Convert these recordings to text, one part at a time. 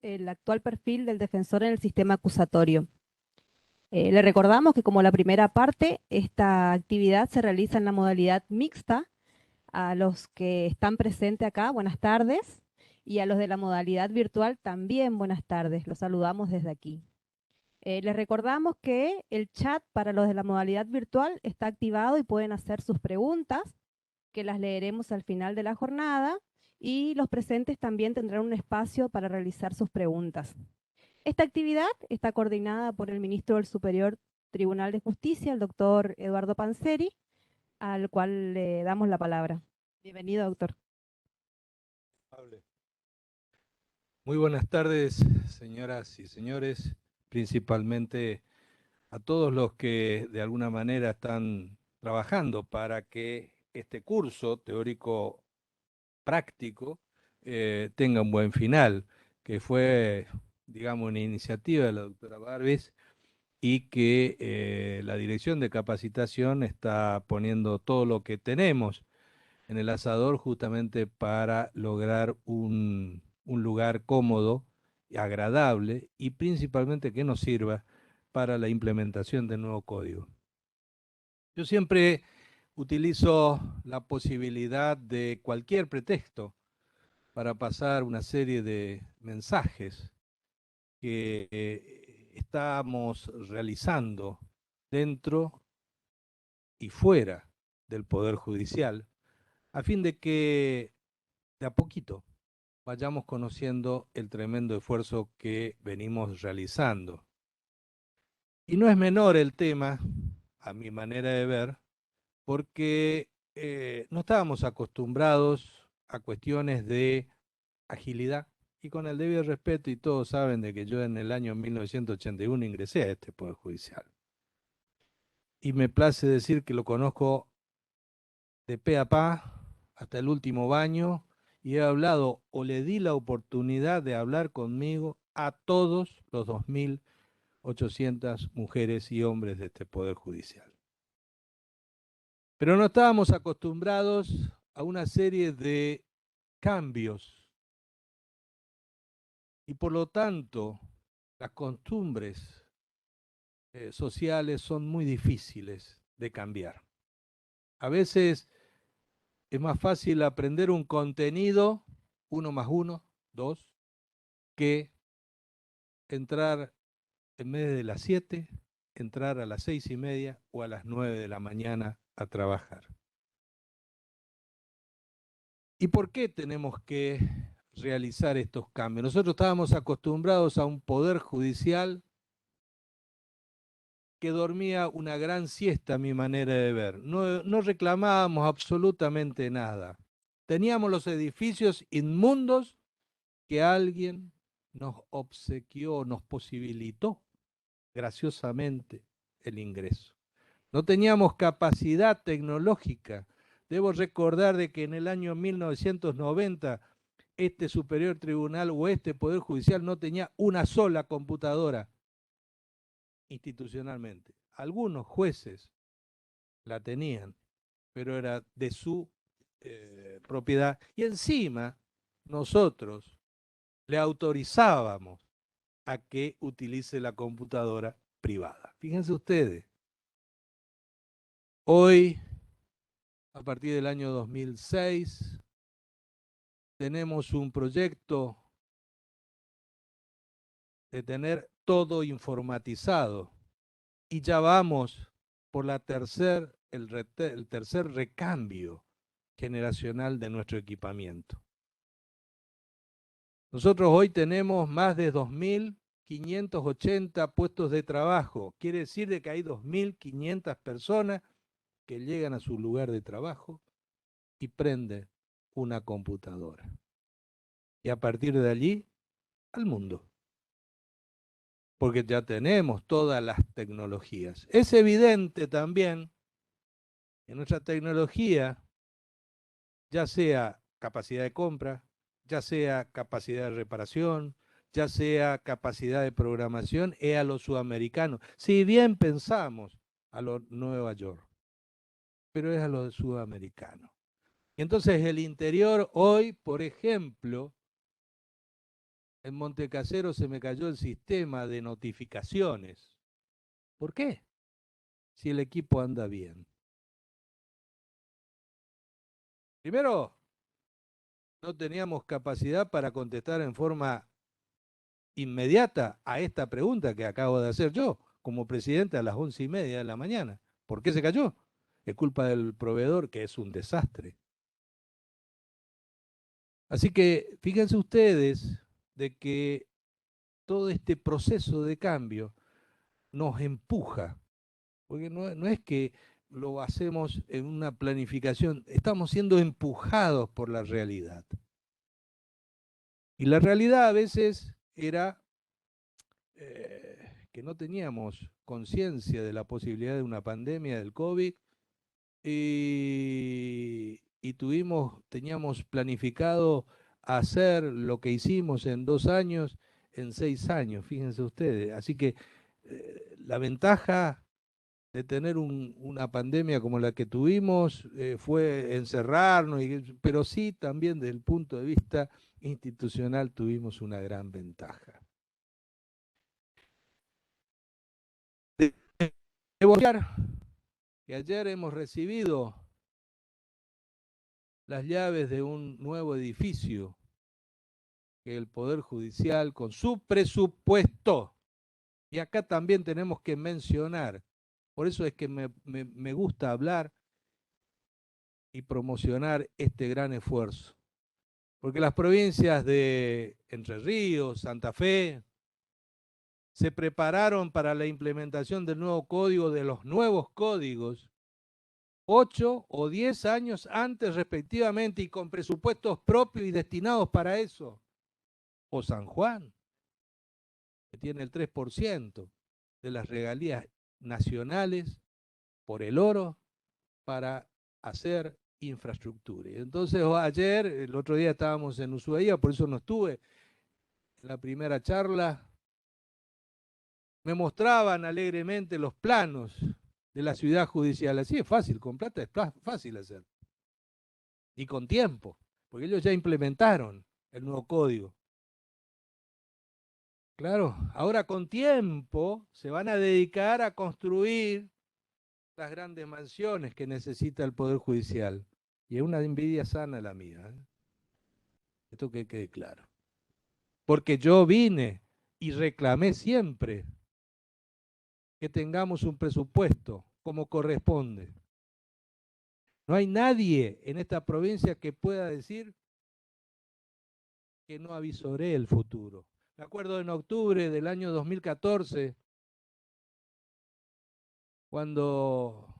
el actual perfil del defensor en el sistema acusatorio. Le recordamos que como la primera parte, esta actividad se realiza en la modalidad mixta. A los que están presentes acá, buenas tardes. Y a los de la modalidad virtual, también buenas tardes. Los saludamos desde aquí. Les recordamos que el chat para los de la modalidad virtual está activado y pueden hacer sus preguntas, que las leeremos al final de la jornada, y los presentes también tendrán un espacio para realizar sus preguntas. Esta actividad está coordinada por el ministro del Superior Tribunal de Justicia, el doctor Eduardo Panzeri, al cual le damos la palabra. Bienvenido, doctor. Hable. Muy buenas tardes, señoras y señores, principalmente a todos los que de alguna manera están trabajando para que este curso teórico práctico tenga un buen final, que fue, digamos, una iniciativa de la doctora Barbis y que la Dirección de Capacitación está poniendo todo lo que tenemos en el asador justamente para lograr un lugar cómodo, agradable y principalmente que nos sirva para la implementación del nuevo código. Yo siempre utilizo la posibilidad de cualquier pretexto para pasar una serie de mensajes que estamos realizando dentro y fuera del Poder Judicial, a fin de que de a poquito vayamos conociendo el tremendo esfuerzo que venimos realizando. Y no es menor el tema, a mi manera de ver, porque no estábamos acostumbrados a cuestiones de agilidad. Y con el debido respeto, y todos saben de que yo en el año 1981 ingresé a este Poder Judicial. Y me place decir que lo conozco de pe a pa hasta el último baño y he hablado o le di la oportunidad de hablar conmigo a todos los 2.800 mujeres y hombres de este Poder Judicial. Pero no estábamos acostumbrados a una serie de cambios y por lo tanto las costumbres sociales son muy difíciles de cambiar. A veces es más fácil aprender un contenido, 1 más 1, 2, que entrar en vez de las 7, entrar a las 6:30 o a las 9 de la mañana a trabajar. ¿Y por qué tenemos que realizar estos cambios? Nosotros estábamos acostumbrados a un poder judicial que dormía una gran siesta, a mi manera de ver. No reclamábamos absolutamente nada. Teníamos los edificios inmundos que alguien nos obsequió, nos posibilitó graciosamente el ingreso. No teníamos capacidad tecnológica. Debo recordar de que en el año 1990 este Superior Tribunal o este Poder Judicial no tenía una sola computadora institucionalmente. Algunos jueces la tenían, pero era de su propiedad. Y encima nosotros le autorizábamos a que utilice la computadora privada. Fíjense ustedes, hoy, a partir del año 2006, tenemos un proyecto de tener todo informatizado y ya vamos por el tercer recambio generacional de nuestro equipamiento. Nosotros hoy tenemos más de 2.580 puestos de trabajo. Quiere decir de que hay 2.500 personas que llegan a su lugar de trabajo y prenden una computadora. Y a partir de allí, al mundo. Porque ya tenemos todas las tecnologías. Es evidente también que nuestra tecnología, ya sea capacidad de compra, ya sea capacidad de reparación, ya sea capacidad de programación, es a los sudamericanos. Si bien pensamos a los Nueva York, pero es a los sudamericanos. Entonces el interior hoy, por ejemplo, en Montecasero se me cayó el sistema de notificaciones. ¿Por qué? Si el equipo anda bien. Primero, no teníamos capacidad para contestar en forma inmediata a esta pregunta que acabo de hacer yo, como presidente a las 11:30 de la mañana. ¿Por qué se cayó? Es culpa del proveedor, que es un desastre. Así que fíjense ustedes de que todo este proceso de cambio nos empuja, porque no es que lo hacemos en una planificación, estamos siendo empujados por la realidad. Y la realidad a veces era que no teníamos conciencia de la posibilidad de una pandemia del COVID y teníamos planificado hacer lo que hicimos en 2 años, en 6 años, fíjense ustedes. Así que la ventaja de tener una pandemia como la que tuvimos fue encerrarnos, pero sí también desde el punto de vista institucional tuvimos una gran ventaja. Debo decir que ayer hemos recibido las llaves de un nuevo edificio que el Poder Judicial, con su presupuesto, y acá también tenemos que mencionar, por eso es que me gusta hablar y promocionar este gran esfuerzo, porque las provincias de Entre Ríos, Santa Fe, se prepararon para la implementación del nuevo código, de los nuevos códigos, 8 o 10 años antes respectivamente y con presupuestos propios y destinados para eso. O San Juan, que tiene el 3% de las regalías nacionales por el oro para hacer infraestructura. Entonces ayer, el otro día estábamos en Ushuaia, por eso no estuve en la primera charla, me mostraban alegremente los planos de la ciudad judicial. Así es fácil, con plata es fácil hacer. Y con tiempo, porque ellos ya implementaron el nuevo código. Claro, ahora con tiempo se van a dedicar a construir las grandes mansiones que necesita el Poder Judicial. Y es una envidia sana la mía, ¿eh? Esto que quede claro. Porque yo vine y reclamé siempre que tengamos un presupuesto como corresponde. No hay nadie en esta provincia que pueda decir que no avisoré el futuro. Me acuerdo en octubre del año 2014, cuando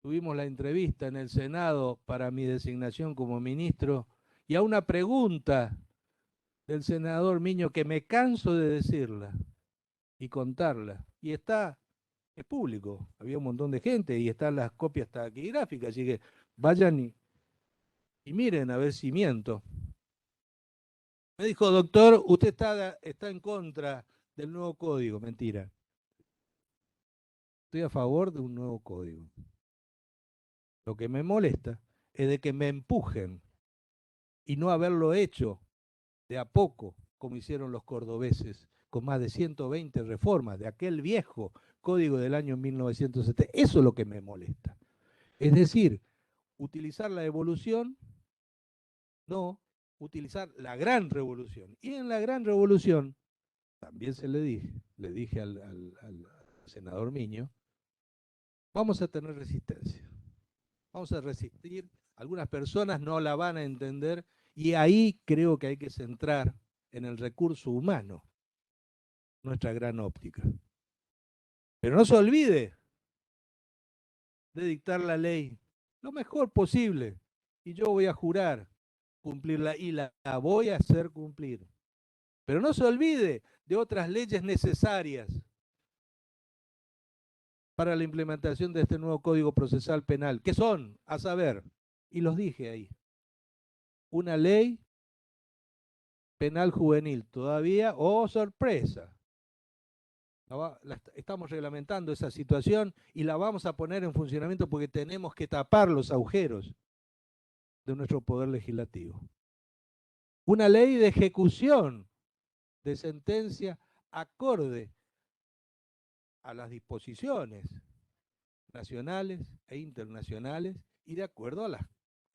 tuvimos la entrevista en el Senado para mi designación como ministro, y a una pregunta del senador Miño que me canso de decirla y contarla, y es público, había un montón de gente y están las copias taquigráficas, así que vayan y miren a ver si miento. Me dijo, doctor, usted está en contra del nuevo código. Mentira. Estoy a favor de un nuevo código. Lo que me molesta es de que me empujen y no haberlo hecho de a poco, como hicieron los cordobeses, con más de 120 reformas de aquel viejo código del año 1970. Eso es lo que me molesta. Es decir, utilizar la evolución, no utilizar la gran revolución. Y en la gran revolución, también le dije al senador Miño, vamos a tener resistencia. Vamos a resistir, algunas personas no la van a entender y ahí creo que hay que centrar en el recurso humano nuestra gran óptica. Pero no se olvide de dictar la ley lo mejor posible y yo voy a jurar cumplirla y la voy a hacer cumplir. Pero no se olvide de otras leyes necesarias para la implementación de este nuevo Código Procesal Penal, que son, a saber, y los dije ahí, una ley penal juvenil todavía, oh sorpresa, estamos reglamentando esa situación y la vamos a poner en funcionamiento porque tenemos que tapar los agujeros de nuestro poder legislativo. Una ley de ejecución de sentencia acorde a las disposiciones nacionales e internacionales y de acuerdo a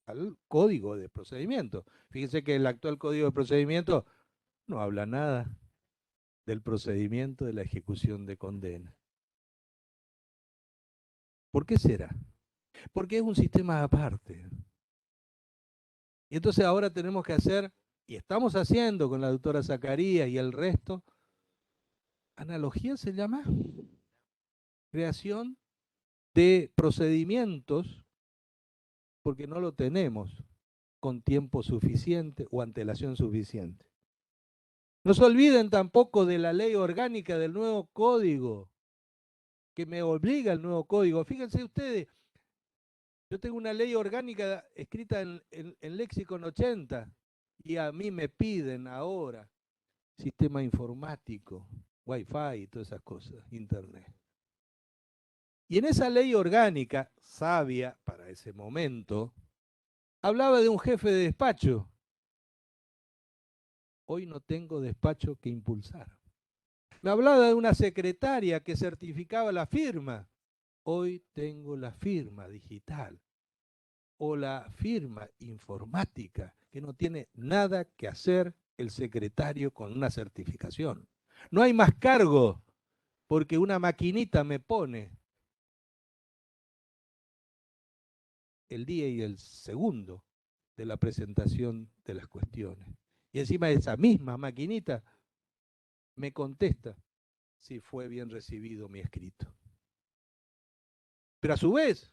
al código de procedimiento. Fíjense que el actual código de procedimiento no habla nada del procedimiento de la ejecución de condena. ¿Por qué será? Porque es un sistema aparte. Y entonces ahora tenemos que hacer, y estamos haciendo con la doctora Zacarías y el resto, analogía se llama, creación de procedimientos, porque no lo tenemos con tiempo suficiente o antelación suficiente. No se olviden tampoco de la ley orgánica del nuevo código, que me obliga el nuevo código. Fíjense ustedes, yo tengo una ley orgánica escrita en Lexicon 80 y a mí me piden ahora sistema informático, Wi-Fi y todas esas cosas, Internet. Y en esa ley orgánica, sabia para ese momento, hablaba de un jefe de despacho. Hoy no tengo despacho que impulsar. Me hablaba de una secretaria que certificaba la firma. Hoy tengo la firma digital o la firma informática, que no tiene nada que hacer el secretario con una certificación. No hay más cargo porque una maquinita me pone el día y el segundo de la presentación de las cuestiones. Y encima esa misma maquinita me contesta si fue bien recibido mi escrito. Pero a su vez,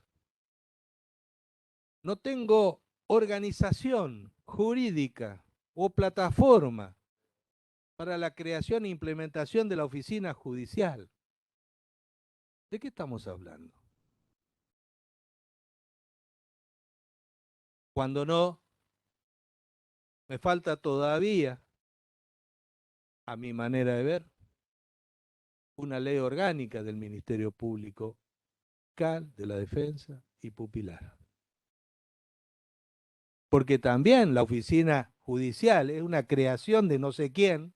no tengo organización jurídica o plataforma para la creación e implementación de la oficina judicial. ¿De qué estamos hablando? Cuando no, me falta todavía, a mi manera de ver, una ley orgánica del Ministerio Público, de la Defensa y Pupilar. Porque también la oficina judicial es una creación de no sé quién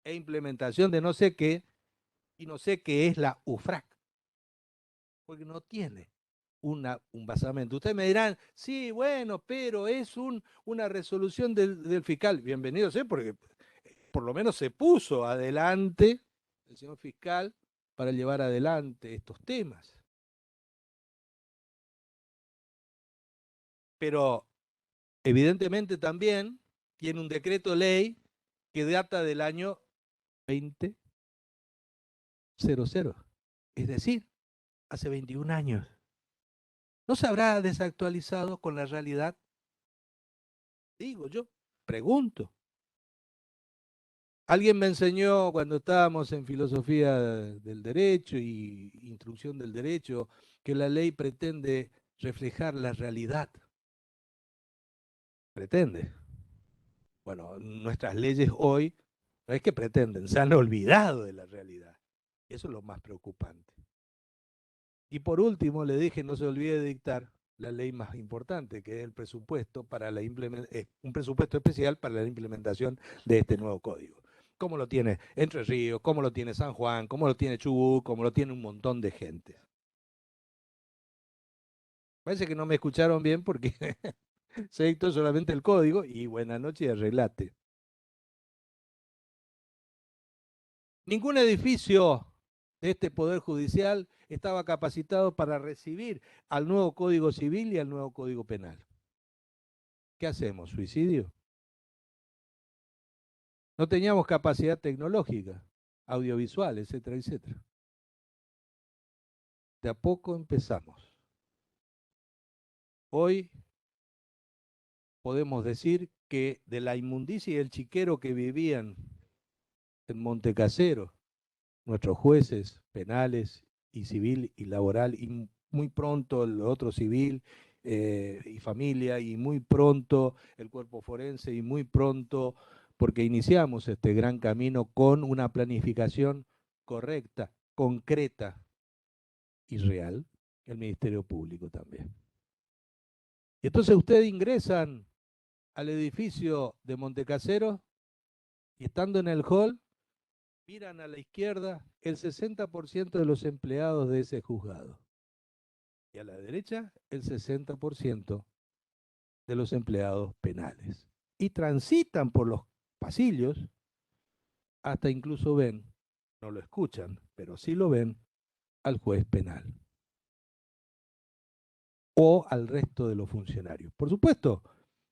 e implementación de no sé qué, y no sé qué es la UFRAC, porque no tiene un basamento. Ustedes me dirán, sí, bueno, pero es una resolución del fiscal. Bienvenido sea, porque por lo menos se puso adelante el señor fiscal para llevar adelante estos temas. Pero evidentemente también tiene un decreto ley que data del año 2000, es decir, hace 21 años. ¿No se habrá desactualizado con la realidad? Digo yo, pregunto. Alguien me enseñó cuando estábamos en filosofía del derecho y instrucción del derecho que la ley pretende reflejar la realidad. Pretende. Bueno, nuestras leyes hoy no es que pretenden, se han olvidado de la realidad. Eso es lo más preocupante. Y por último, le dije, no se olvide de dictar la ley más importante, que es el presupuesto para un presupuesto especial para la implementación de este nuevo código. Como lo tiene Entre Ríos, como lo tiene San Juan, como lo tiene Chubut, como lo tiene un montón de gente. Parece que no me escucharon bien porque se dictó solamente el código y buenas noches y arreglate. Ningún edificio de este Poder Judicial estaba capacitado para recibir al nuevo Código Civil y al nuevo Código Penal. ¿Qué hacemos? ¿Suicidio? No teníamos capacidad tecnológica, audiovisual, etcétera, etcétera. De a poco empezamos. Hoy podemos decir que de la inmundicia y el chiquero que vivían en Montecasero, nuestros jueces penales y civil y laboral, y muy pronto el otro civil y familia, y muy pronto el cuerpo forense, y muy pronto, porque iniciamos este gran camino con una planificación correcta, concreta y real, el Ministerio Público también. Y entonces ustedes ingresan al edificio de Montecasero Y estando en el hall, miran a la izquierda el 60% de los empleados de ese juzgado. Y a la derecha, el 60% de los empleados penales. Y transitan por los pasillos, hasta incluso ven, no lo escuchan, pero sí lo ven, al juez penal o al resto de los funcionarios. Por supuesto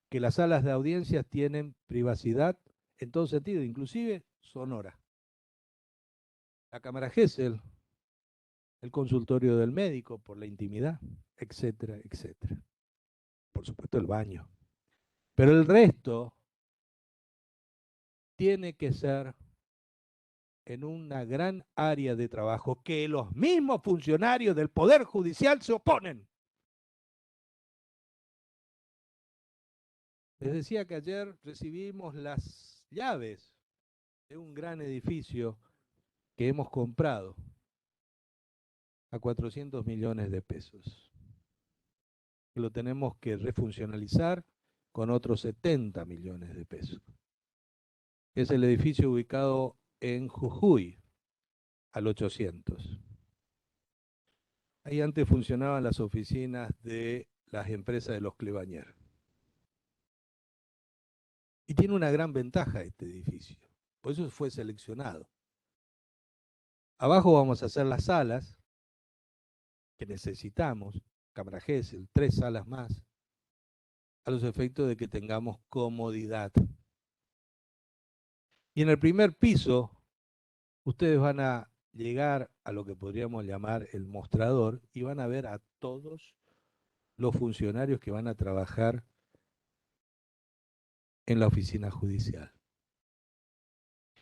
que las salas de audiencias tienen privacidad en todo sentido, inclusive sonora. La cámara Gesell, el consultorio del médico por la intimidad, etcétera, etcétera. Por supuesto el baño. Pero el resto tiene que ser en una gran área de trabajo que los mismos funcionarios del Poder Judicial se oponen. Les decía que ayer recibimos las llaves de un gran edificio que hemos comprado a 400 millones de pesos. Lo tenemos que refuncionalizar con otros 70 millones de pesos. Es el edificio ubicado en Jujuy, al 800. Ahí antes funcionaban las oficinas de las empresas de los Clebañer. Y tiene una gran ventaja este edificio, por eso fue seleccionado. Abajo vamos a hacer las salas que necesitamos, cámara Gesell, 3 salas más, a los efectos de que tengamos comodidad. Y en el primer piso, ustedes van a llegar a lo que podríamos llamar el mostrador y van a ver a todos los funcionarios que van a trabajar en la oficina judicial.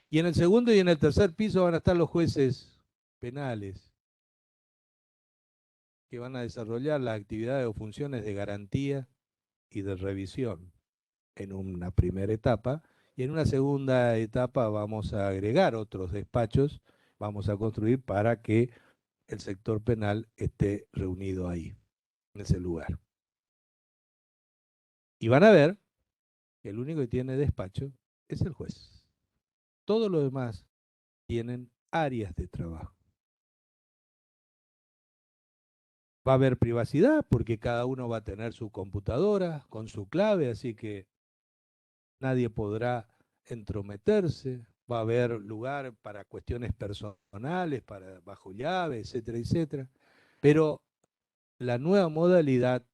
Y en el segundo y en el tercer piso van a estar los jueces penales que van a desarrollar las actividades o funciones de garantía y de revisión en una primera etapa. Y en una segunda etapa vamos a agregar otros despachos, vamos a construir para que el sector penal esté reunido ahí, en ese lugar. Y van a ver que el único que tiene despacho es el juez. Todos los demás tienen áreas de trabajo. Va a haber privacidad porque cada uno va a tener su computadora con su clave, así que nadie podrá entrometerse. Va a haber lugar para cuestiones personales, para bajo llave, etcétera, etcétera. Pero la nueva modalidad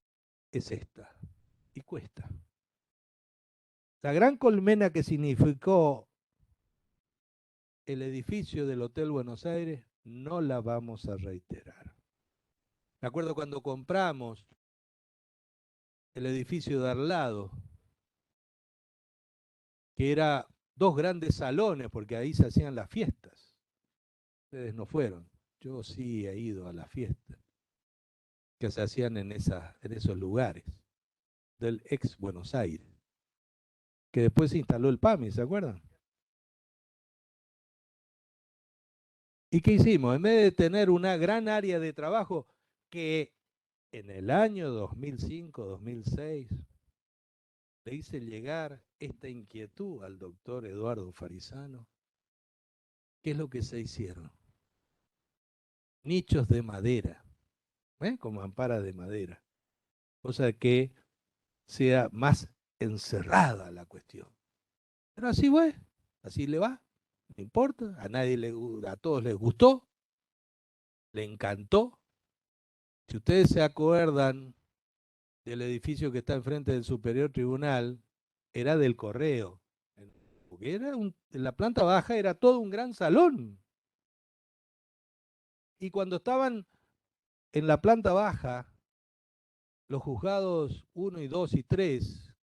es esta y cuesta. La gran colmena que significó el edificio del Hotel Buenos Aires no la vamos a reiterar. Me acuerdo cuando compramos el edificio de al lado, que era 2 grandes salones, porque ahí se hacían las fiestas. Ustedes no fueron, yo sí he ido a las fiestas que se hacían en esos lugares del ex Buenos Aires, que después se instaló el PAMI, ¿se acuerdan? ¿Y qué hicimos? En vez de tener una gran área de trabajo que en el año 2005-2006 le hice llegar esta inquietud al doctor Eduardo Farisano, ¿qué es lo que se hicieron? Nichos de madera, con mamparas de madera, cosa que sea más encerrada la cuestión. Pero así fue, así le va, no importa, a todos les gustó, le encantó. Si ustedes se acuerdan del edificio que está enfrente del Superior Tribunal, era del Correo, porque en la planta baja era todo un gran salón. Y cuando estaban en la planta baja, los juzgados 1 y 2 y 3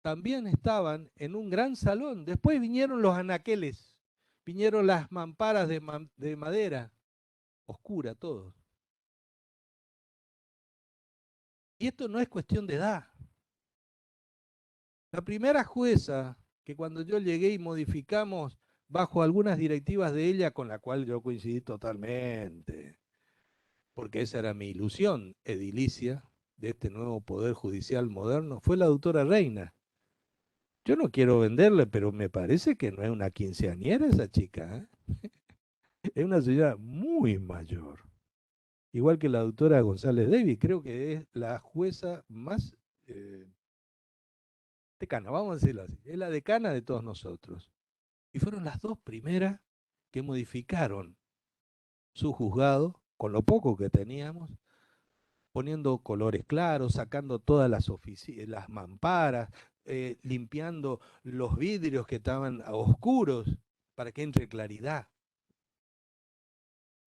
también estaban en un gran salón. Después vinieron los anaqueles, vinieron las mamparas de madera, oscura todo. Y esto no es cuestión de edad. La primera jueza que cuando yo llegué y modificamos bajo algunas directivas de ella, con la cual yo coincidí totalmente, porque esa era mi ilusión edilicia de este nuevo poder judicial moderno, fue la doctora Reina. Yo no quiero venderle, pero me parece que no es una quinceañera esa chica, ¿eh? Es una señora muy mayor. Igual que la doctora González Davis, creo que es la jueza más eh, decana, vamos a decirlo así. Es la decana de todos nosotros. Y fueron las dos primeras que modificaron su juzgado, con lo poco que teníamos, poniendo colores claros, sacando todas las mamparas, limpiando los vidrios que estaban oscuros para que entre claridad.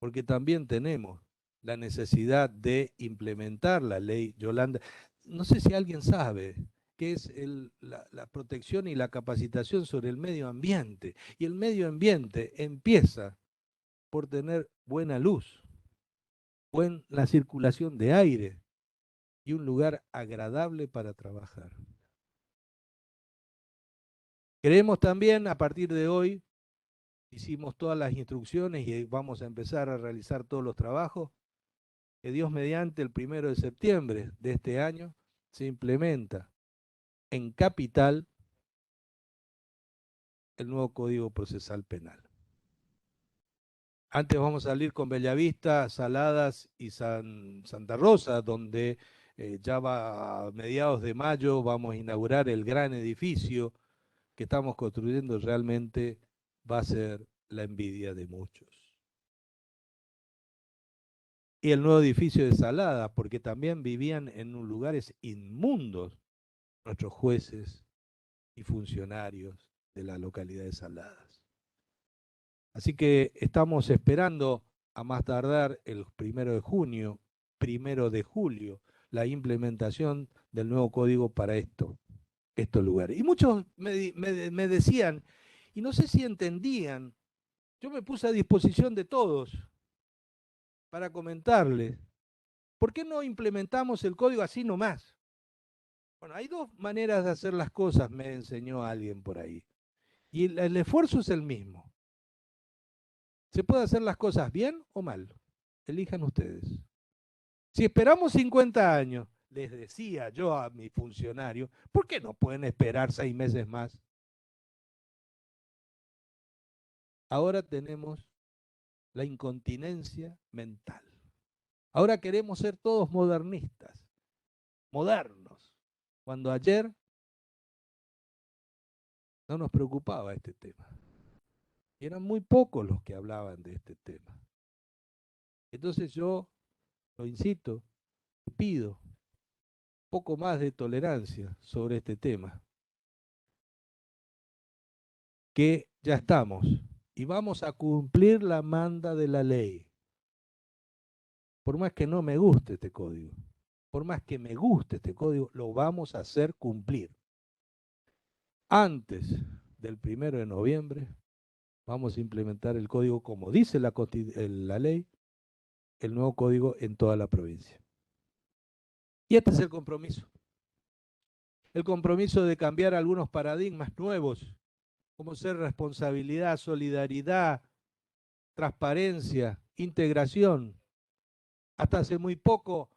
Porque también tenemos la necesidad de implementar la ley Yolanda. No sé si alguien sabe qué es la protección y la capacitación sobre el medio ambiente. Y el medio ambiente empieza por tener buena luz, la circulación de aire y un lugar agradable para trabajar. Queremos también, a partir de hoy, hicimos todas las instrucciones y vamos a empezar a realizar todos los trabajos, que Dios mediante el 1 de septiembre de este año se implementa en Capital el nuevo Código Procesal Penal. Antes vamos a salir con Bellavista, Saladas y Santa Rosa, donde ya va a mediados de mayo vamos a inaugurar el gran edificio que estamos construyendo. Realmente va a ser la envidia de muchos. Y el nuevo edificio de Saladas, porque también vivían en lugares inmundos nuestros jueces y funcionarios de la localidad de Saladas. Así que estamos esperando a más tardar el 1 de junio, 1 de julio, la implementación del nuevo código para estos lugares. Y muchos me decían, y no sé si entendían, yo me puse a disposición de todos para comentarles, ¿por qué no implementamos el código así nomás? Bueno, hay dos maneras de hacer las cosas, me enseñó alguien por ahí. Y el esfuerzo es el mismo. Se puede hacer las cosas bien o mal. Elijan ustedes. Si esperamos 50 años, les decía yo a mi funcionario, ¿por qué no pueden esperar 6 meses más? Ahora tenemos la incontinencia mental. Ahora queremos ser todos modernistas, modernos, cuando ayer no nos preocupaba este tema. Y eran muy pocos los que hablaban de este tema. Entonces yo lo incito, pido un poco más de tolerancia sobre este tema, que ya estamos y vamos a cumplir la manda de la ley. Por más que no me guste este código, por más que me guste este código, lo vamos a hacer cumplir. Antes del 1 de noviembre vamos a implementar el código como dice la ley, el nuevo código en toda la provincia. Y este es el compromiso. El compromiso de cambiar algunos paradigmas nuevos, como ser responsabilidad, solidaridad, transparencia, integración. Hasta hace muy poco,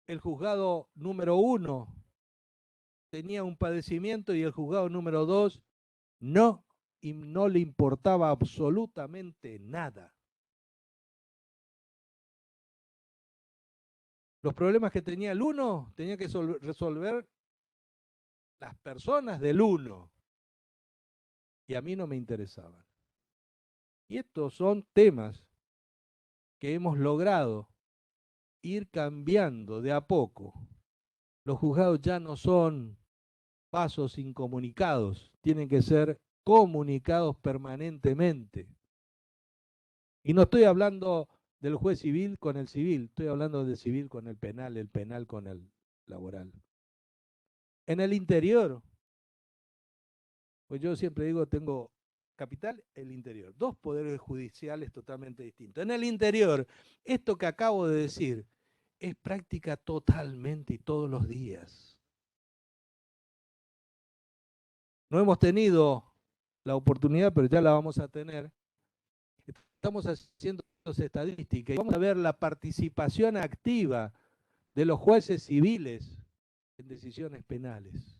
el juzgado número 1 tenía un padecimiento y el juzgado número 2 no, y no le importaba absolutamente nada. Los problemas que tenía el 1 tenía que resolver las personas del 1 y a mí no me interesaban. Y estos son temas que hemos logrado ir cambiando de a poco. Los juzgados ya no son pasos incomunicados, tienen que ser comunicados permanentemente. Y no estoy hablando del juez civil con el civil, estoy hablando del civil con el penal con el laboral. En el interior, pues yo siempre digo, tengo capital, el interior, dos poderes judiciales totalmente distintos. En el interior, esto que acabo de decir es práctica totalmente y todos los días. No hemos tenido la oportunidad, pero ya la vamos a tener. Estamos haciendo estadísticas y vamos a ver la participación activa de los jueces civiles en decisiones penales.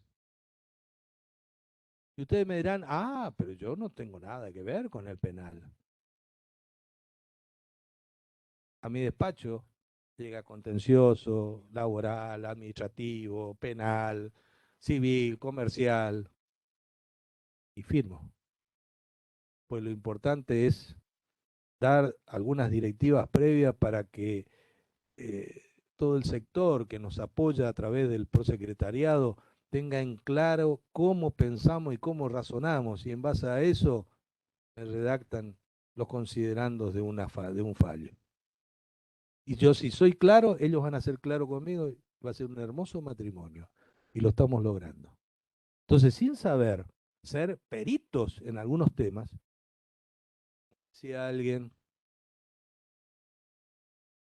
Y ustedes me dirán, ah, pero yo no tengo nada que ver con el penal. A mi despacho llega contencioso, laboral, administrativo, penal, civil, comercial, y firmo. Pues lo importante es dar algunas directivas previas para que todo el sector que nos apoya a través del prosecretariado tenga en claro cómo pensamos y cómo razonamos, y en base a eso me redactan los considerandos de un fallo. Y yo, si soy claro, ellos van a ser claros conmigo, y va a ser un hermoso matrimonio. Y lo estamos logrando. Entonces, sin saber ser peritos en algunos temas, si alguien,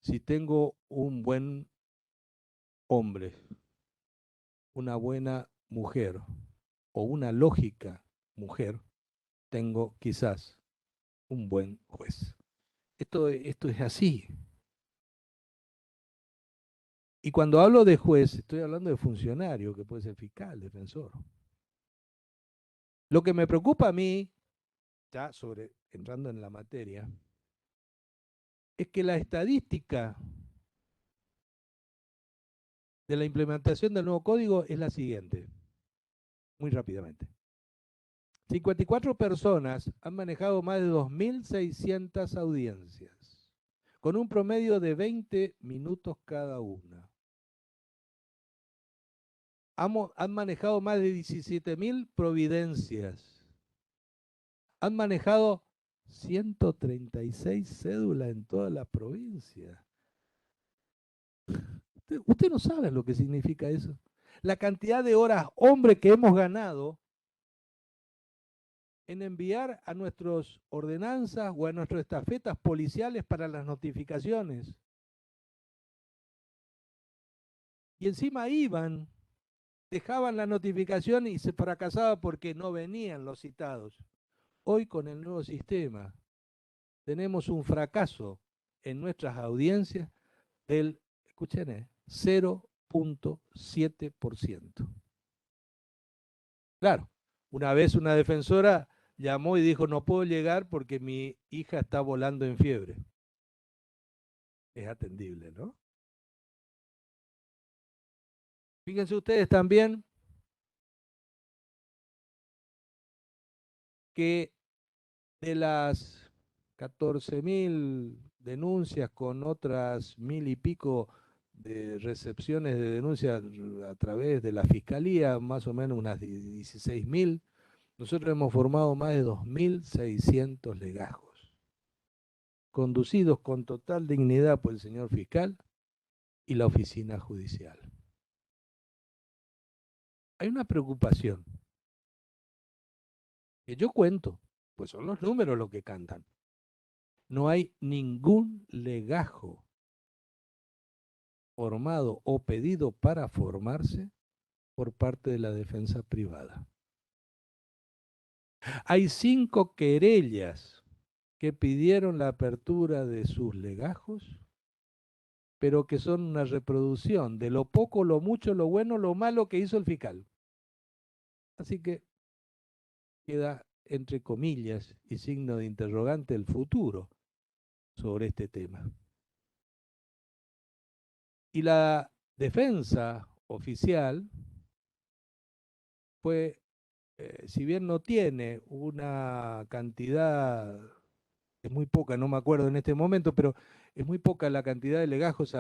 si tengo un buen hombre, una buena mujer o una lógica mujer, tengo quizás un buen juez. Esto es así. Y cuando hablo de juez, estoy hablando de funcionario, que puede ser fiscal, defensor. Lo que me preocupa a mí, ya entrando en la materia, es que la estadística de la implementación del nuevo código es la siguiente, muy rápidamente. 54 personas han manejado más de 2.600 audiencias, con un promedio de 20 minutos cada una. Han manejado más de 17.000 providencias. Han manejado 136 cédulas en toda la provincia. Usted no sabe lo que significa eso. La cantidad de horas hombre que hemos ganado en enviar a nuestras ordenanzas o a nuestras estafetas policiales para las notificaciones. Y encima iban, dejaban la notificación y se fracasaba porque no venían los citados. Hoy con el nuevo sistema tenemos un fracaso en nuestras audiencias del, escuchen, 0.7%. Claro, una vez una defensora llamó y dijo, no puedo llegar porque mi hija está volando en fiebre. Es atendible, ¿no? Fíjense ustedes también que de las 14.000 denuncias con otras 1.000 y pico de recepciones de denuncias a través de la Fiscalía, más o menos unas 16.000, nosotros hemos formado más de 2.600 legajos, conducidos con total dignidad por el señor fiscal y la oficina judicial. Hay una preocupación que yo cuento, pues son los números los que cantan. No hay ningún legajo formado o pedido para formarse por parte de la defensa privada. Hay 5 querellas que pidieron la apertura de sus legajos, pero que son una reproducción de lo poco, lo mucho, lo bueno, lo malo que hizo el fiscal. Así que queda entre comillas y signo de interrogante el futuro sobre este tema. Y la defensa oficial fue, si bien no tiene una cantidad, es muy poca, no me acuerdo en este momento, pero es muy poca la cantidad de legajos,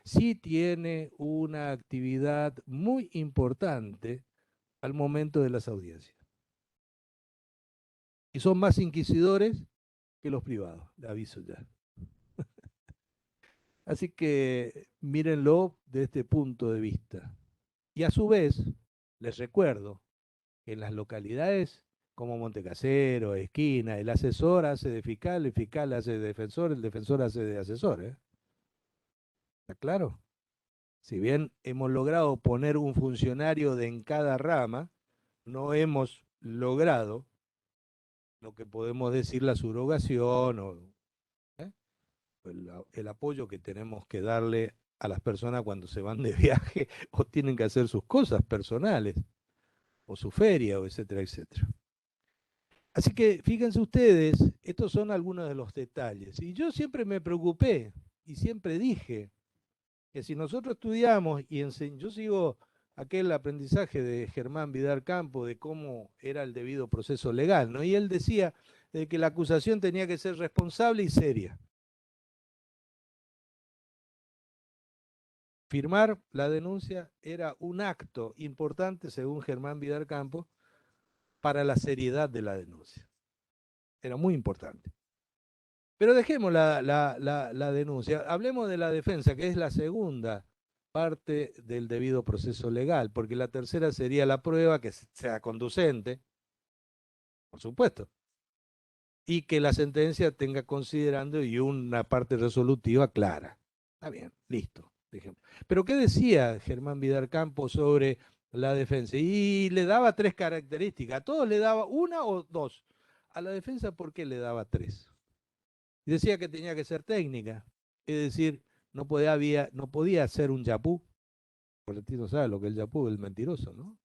sí tiene una actividad muy importante al momento de las audiencias. Y son más inquisidores que los privados, le aviso ya. Así que mírenlo de este punto de vista. Y a su vez, les recuerdo que en las localidades como Montecasero, Esquina, el asesor hace de fiscal, el fiscal hace de defensor, el defensor hace de asesor. ¿Está claro? Si bien hemos logrado poner un funcionario en cada rama, no hemos logrado lo que podemos decir la subrogación o ¿eh? el apoyo que tenemos que darle a las personas cuando se van de viaje o tienen que hacer sus cosas personales. o su feria, o etcétera, etcétera. Así que fíjense ustedes, estos son algunos de los detalles. Y yo siempre me preocupé y siempre dije que si nosotros estudiamos y yo sigo aquel aprendizaje de Germán Vidal Campo de cómo era el debido proceso legal, ¿no? Y él decía de que la acusación tenía que ser responsable y seria. Firmar la denuncia era un acto importante, según Germán Vidal Campo, para la seriedad de la denuncia. Era muy importante. Pero dejemos la denuncia. Hablemos de la defensa, que es la segunda parte del debido proceso legal, porque la tercera sería la prueba que sea conducente, por supuesto, y que la sentencia tenga considerando y una parte resolutiva clara. Está bien, listo. Pero ¿qué decía Germán Vidal Campos sobre la defensa? Y le daba tres características. A todos le daba una o dos. A la defensa, ¿por qué le daba tres? Y decía que tenía que ser técnica. Es decir, no podía ser un yapú. Porque el tío no sabe lo que es el yapú, el mentiroso, ¿no?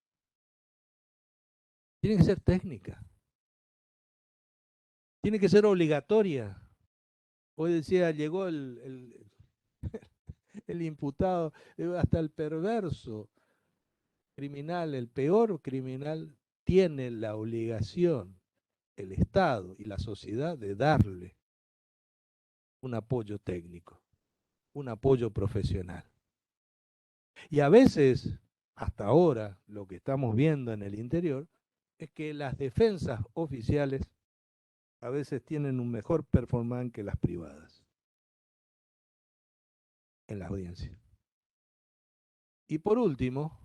Tiene que ser técnica. Tiene que ser obligatoria. Hoy decía, llegó el imputado, hasta el perverso criminal, el peor criminal, tiene la obligación, el Estado y la sociedad, de darle un apoyo técnico, un apoyo profesional. Y a veces, hasta ahora, lo que estamos viendo en el interior es que las defensas oficiales a veces tienen un mejor performance que las privadas en la audiencia. Y por último,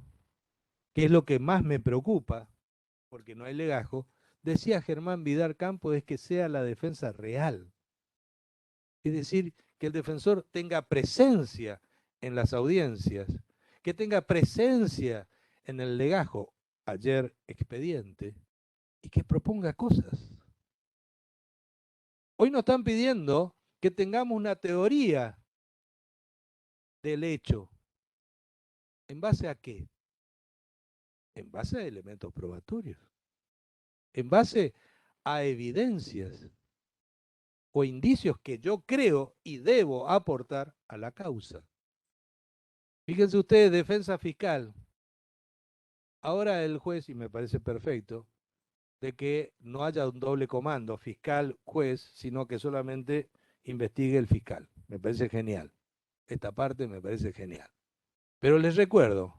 que es lo que más me preocupa, porque no hay legajo, decía Germán Vidal Campos, es que sea la defensa real. Es decir, que el defensor tenga presencia en las audiencias, que tenga presencia en el legajo, ayer expediente, y que proponga cosas. Hoy nos están pidiendo que tengamos una teoría del hecho. ¿En base a qué? En base a elementos probatorios, en base a evidencias o indicios que yo creo y debo aportar a la causa. Fíjense ustedes, defensa fiscal. Ahora el juez, y me parece perfecto, de que no haya un doble comando fiscal-juez, sino que solamente investigue el fiscal. Me parece genial. Esta parte me parece genial. Pero les recuerdo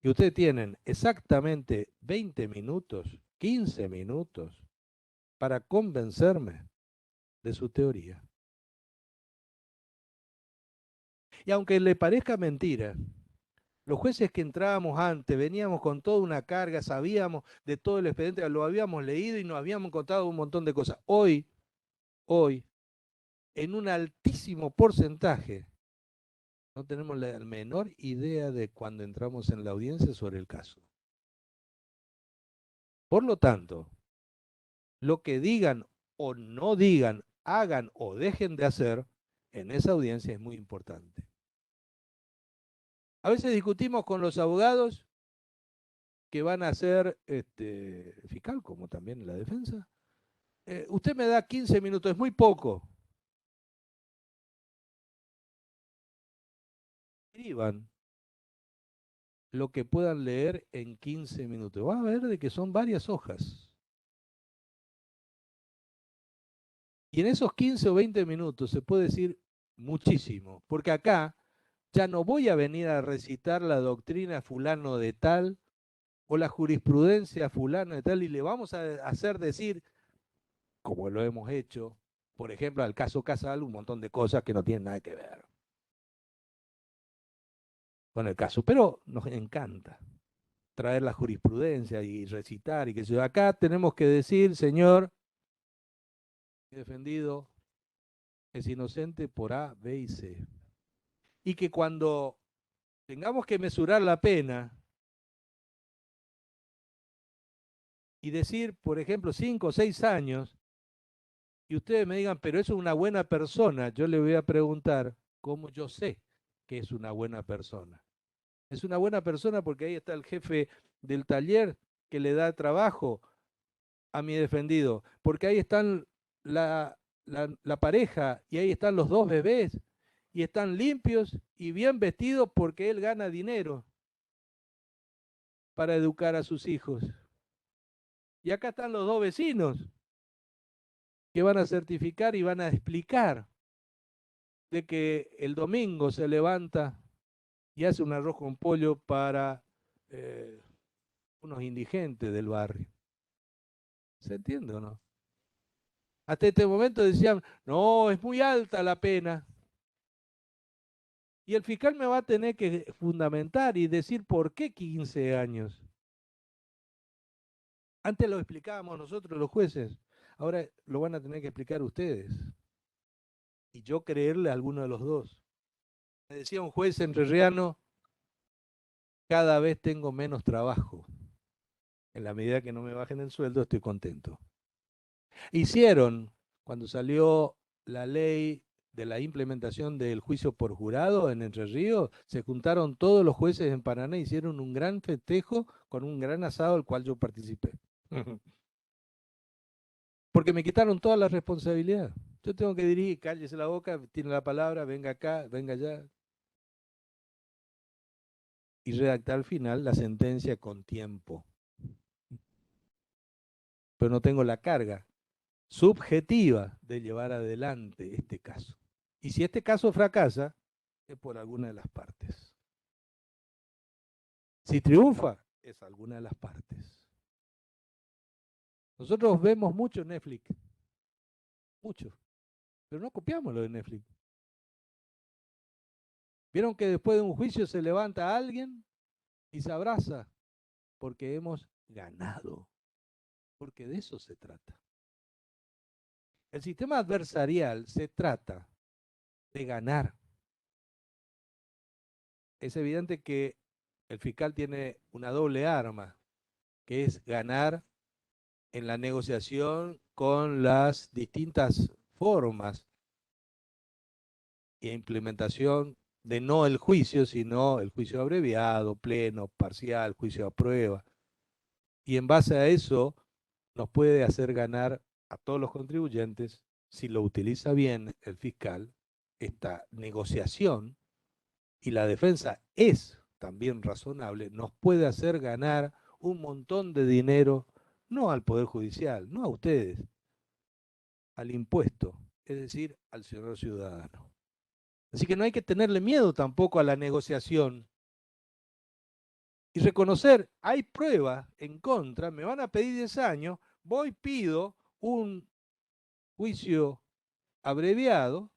que ustedes tienen exactamente 20 minutos, 15 minutos, para convencerme de su teoría. Y aunque le parezca mentira, los jueces que entrábamos antes veníamos con toda una carga, sabíamos de todo el expediente, lo habíamos leído y nos habíamos contado un montón de cosas. Hoy, en un altísimo porcentaje, no tenemos la menor idea de cuando entramos en la audiencia sobre el caso. Por lo tanto, lo que digan o no digan, hagan o dejen de hacer en esa audiencia es muy importante. A veces discutimos con los abogados que van a ser fiscal, como también en la defensa. Usted me da 15 minutos, es muy poco. Escriban lo que puedan leer en 15 minutos. Va a ver de que son varias hojas. Y en esos 15 o 20 minutos se puede decir muchísimo, porque acá ya no voy a venir a recitar la doctrina fulano de tal o la jurisprudencia fulano de tal y le vamos a hacer decir, como lo hemos hecho, por ejemplo, al caso Casal, un montón de cosas que no tienen nada que ver con el caso, pero nos encanta traer la jurisprudencia y recitar y que si acá tenemos que decir, señor, defendido es inocente por A, B y C. Y que cuando tengamos que mesurar la pena y decir, por ejemplo, 5 o 6 años, y ustedes me digan, pero eso es una buena persona, yo le voy a preguntar cómo yo sé que es una buena persona. Es una buena persona porque ahí está el jefe del taller que le da trabajo a mi defendido, porque ahí están la pareja y ahí están los dos bebés y están limpios y bien vestidos porque él gana dinero para educar a sus hijos. Y acá están los dos vecinos que van a certificar y van a explicar de que el domingo se levanta y hace un arroz con pollo para unos indigentes del barrio. ¿Se entiende o no? Hasta este momento decían, no, es muy alta la pena. Y el fiscal me va a tener que fundamentar y decir por qué 15 años. Antes lo explicábamos nosotros los jueces, ahora lo van a tener que explicar ustedes. Y yo creerle a alguno de los dos. Me decía un juez entrerriano, cada vez tengo menos trabajo. En la medida que no me bajen el sueldo, estoy contento. Hicieron, cuando salió la ley de la implementación del juicio por jurado en Entre Ríos, se juntaron todos los jueces en Paraná y hicieron un gran festejo con un gran asado al cual yo participé. Porque me quitaron toda la responsabilidad. Yo tengo que dirigir, cállese la boca, tiene la palabra, venga acá, venga allá. Y redactar al final la sentencia con tiempo. Pero no tengo la carga subjetiva de llevar adelante este caso. Y si este caso fracasa, es por alguna de las partes. Si triunfa, es alguna de las partes. Nosotros vemos mucho Netflix, mucho, pero no copiamos lo de Netflix. ¿Vieron que después de un juicio se levanta alguien y se abraza? Porque hemos ganado, porque de eso se trata. El sistema adversarial se trata de ganar. Es evidente que el fiscal tiene una doble arma, que es ganar en la negociación con las distintas formas e implementación de no el juicio, sino el juicio abreviado, pleno, parcial, juicio a prueba. Y en base a eso nos puede hacer ganar a todos los contribuyentes, si lo utiliza bien el fiscal, esta negociación, y la defensa es también razonable, nos puede hacer ganar un montón de dinero, no al Poder Judicial, no a ustedes, al impuesto, es decir, al señor ciudadano. Así que no hay que tenerle miedo tampoco a la negociación y reconocer, hay pruebas en contra, me van a pedir 10 años, voy, pido un juicio abreviado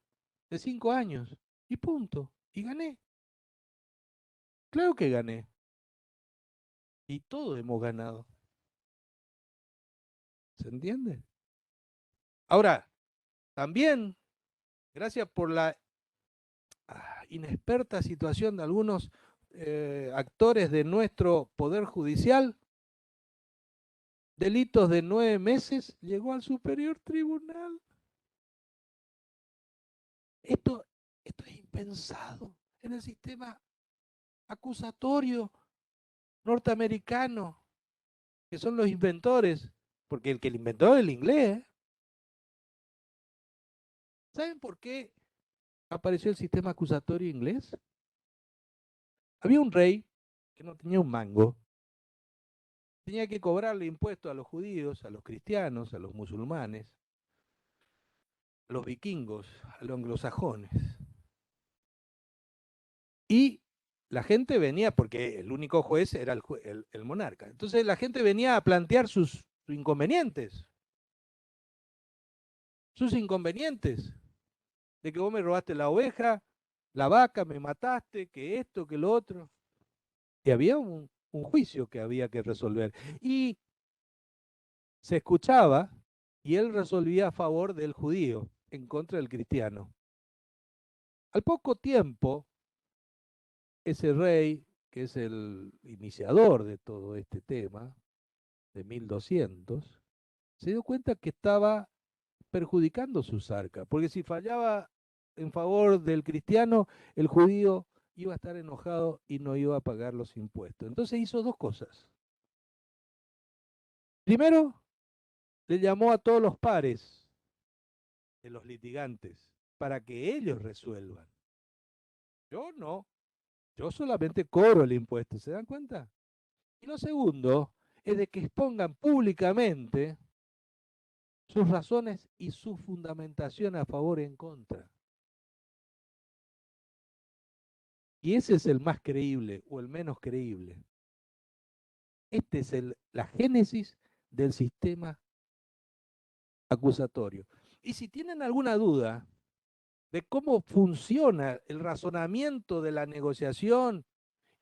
de 5 años y punto, y gané. Claro que gané. Y todos hemos ganado. ¿Se entiende? Ahora, también, gracias por la inexperta situación de algunos actores de nuestro Poder Judicial, delitos de 9 meses llegó al Superior Tribunal. Esto es impensado en el sistema acusatorio norteamericano, que son los inventores, porque el que lo inventó es el inglés. ¿Saben por qué apareció el sistema acusatorio inglés? Había un rey que no tenía un mango, tenía que cobrarle impuestos a los judíos, a los cristianos, a los musulmanes, a los vikingos, a los anglosajones. Y la gente venía, porque el único juez era el monarca. Entonces la gente venía a plantear sus inconvenientes. Sus inconvenientes. De que vos me robaste la oveja, la vaca, me mataste, que esto, que lo otro. Y había un juicio que había que resolver. Y se escuchaba y él resolvía a favor del judío, en contra del cristiano. Al poco tiempo, ese rey, que es el iniciador de todo este tema, de 1200, se dio cuenta que estaba perjudicando sus arcas, porque si fallaba en favor del cristiano, el judío iba a estar enojado y no iba a pagar los impuestos. Entonces hizo dos cosas. Primero, le llamó a todos los pares de los litigantes para que ellos resuelvan. Yo no, yo solamente cobro el impuesto, ¿se dan cuenta? Y lo segundo es de que expongan públicamente sus razones y su fundamentación a favor y en contra. Y ese es el más creíble o el menos creíble. Este es la génesis del sistema acusatorio. Y si tienen alguna duda de cómo funciona el razonamiento de la negociación,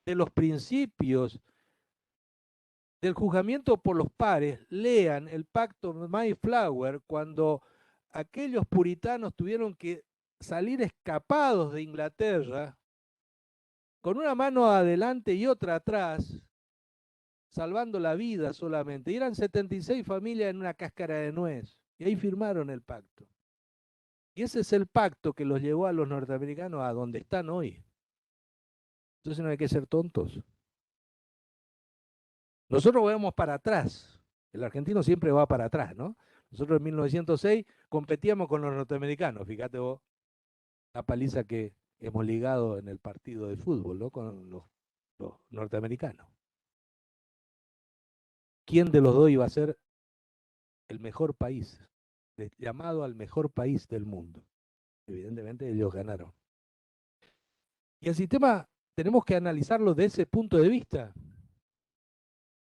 de los principios, del juzgamiento por los pares, lean el pacto Mayflower cuando aquellos puritanos tuvieron que salir escapados de Inglaterra con una mano adelante y otra atrás, salvando la vida solamente. Y eran 76 familias en una cáscara de nuez. Y ahí firmaron el pacto. Y ese es el pacto que los llevó a los norteamericanos a donde están hoy. Entonces no hay que ser tontos. Nosotros vamos para atrás. El argentino siempre va para atrás, ¿no? Nosotros en 1906 competíamos con los norteamericanos. Fíjate vos la paliza que hemos ligado en el partido de fútbol, ¿no? Con los norteamericanos. ¿Quién de los dos iba a ser el mejor país? Llamado al mejor país del mundo. Evidentemente ellos ganaron. Y el sistema tenemos que analizarlo de ese punto de vista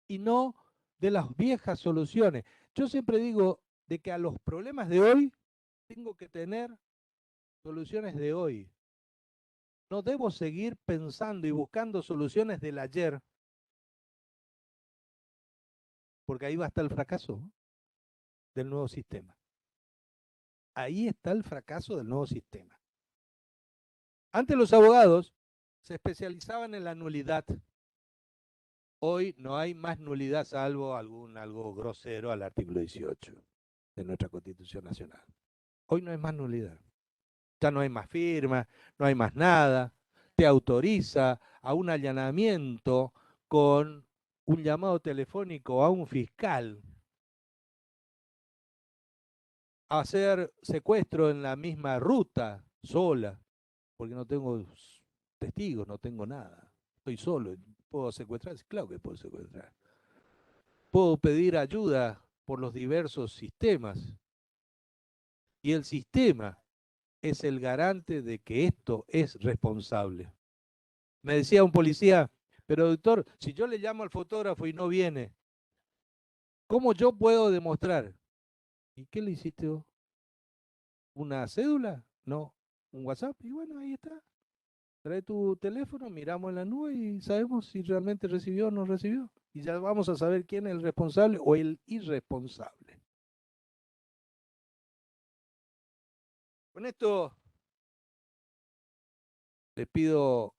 y no de las viejas soluciones. Yo siempre digo de que a los problemas de hoy tengo que tener soluciones de hoy. No debo seguir pensando y buscando soluciones del ayer, porque ahí va a estar el fracaso del nuevo sistema. Ahí está el fracaso del nuevo sistema. Antes los abogados se especializaban en la nulidad. Hoy no hay más nulidad salvo algo grosero al artículo 18 de nuestra Constitución Nacional. Hoy no hay más nulidad. Ya no hay más firma, no hay más nada. Te autoriza a un allanamiento con un llamado telefónico a un fiscal, a hacer secuestro en la misma ruta, sola, porque no tengo testigos, no tengo nada. Estoy solo. ¿Puedo secuestrar? Claro que puedo secuestrar. Puedo pedir ayuda por los diversos sistemas. Y el sistema es el garante de que esto es responsable. Me decía un policía, pero doctor, si yo le llamo al fotógrafo y no viene, ¿cómo yo puedo demostrar? ¿Y qué le hiciste vos? ¿Una cédula? No. ¿Un WhatsApp? Y bueno, ahí está. Trae tu teléfono, miramos en la nube y sabemos si realmente recibió o no recibió. Y ya vamos a saber quién es el responsable o el irresponsable. Con esto les pido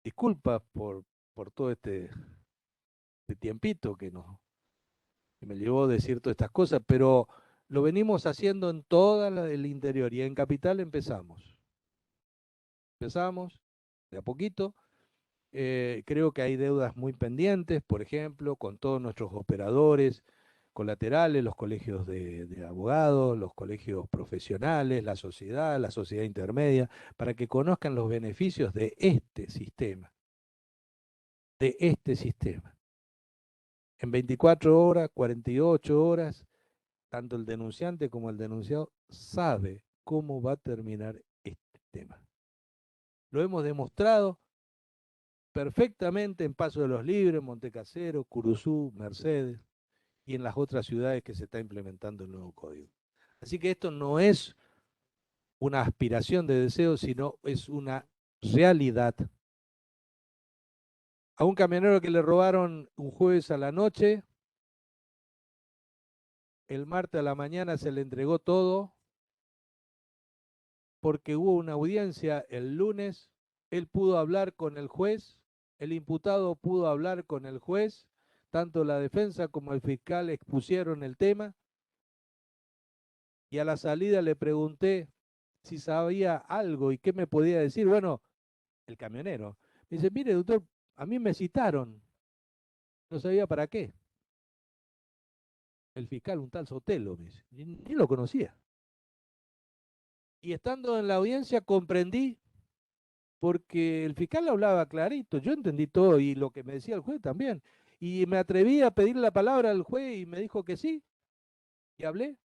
disculpas por todo este tiempito que me llevó a decir todas estas cosas, pero lo venimos haciendo en toda el interior y en Capital empezamos. Empezamos de a poquito. Creo que hay deudas muy pendientes, por ejemplo, con todos nuestros operadores colaterales, los colegios de abogados, los colegios profesionales, la sociedad intermedia, para que conozcan los beneficios de este sistema, de este sistema. En 24 horas, 48 horas, tanto el denunciante como el denunciado sabe cómo va a terminar este tema. Lo hemos demostrado perfectamente en Paso de los Libres, Montecasero, Curuzú, Mercedes y en las otras ciudades que se está implementando el nuevo código. Así que esto no es una aspiración de deseo, sino es una realidad. A un camionero que le robaron un jueves a la noche, el martes a la mañana se le entregó todo, porque hubo una audiencia el lunes, él pudo hablar con el juez, el imputado pudo hablar con el juez, tanto la defensa como el fiscal expusieron el tema, y a la salida le pregunté si sabía algo y qué me podía decir. Bueno, el camionero. Me dice, mire, doctor, a mí me citaron, no sabía para qué. El fiscal, un tal Sotelo, me dice, ni lo conocía. Y estando en la audiencia comprendí, porque el fiscal hablaba clarito, yo entendí todo y lo que me decía el juez también. Y me atreví a pedirle la palabra al juez y me dijo que sí, y hablé.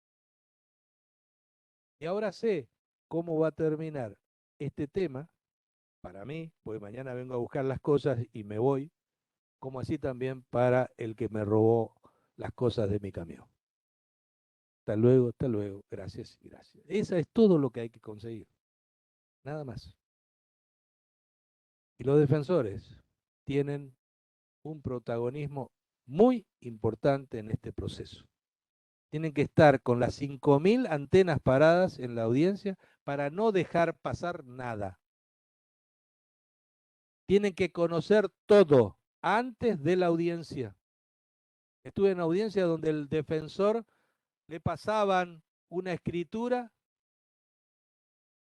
Y ahora sé cómo va a terminar este tema para mí, pues mañana vengo a buscar las cosas y me voy, como así también para el que me robó las cosas de mi camión. Hasta luego, gracias, gracias. Esa es todo lo que hay que conseguir, nada más. Y los defensores tienen un protagonismo muy importante en este proceso. Tienen que estar con las 5.000 antenas paradas en la audiencia para no dejar pasar nada. Tienen que conocer todo antes de la audiencia. Estuve en audiencia donde el defensor le pasaban una escritura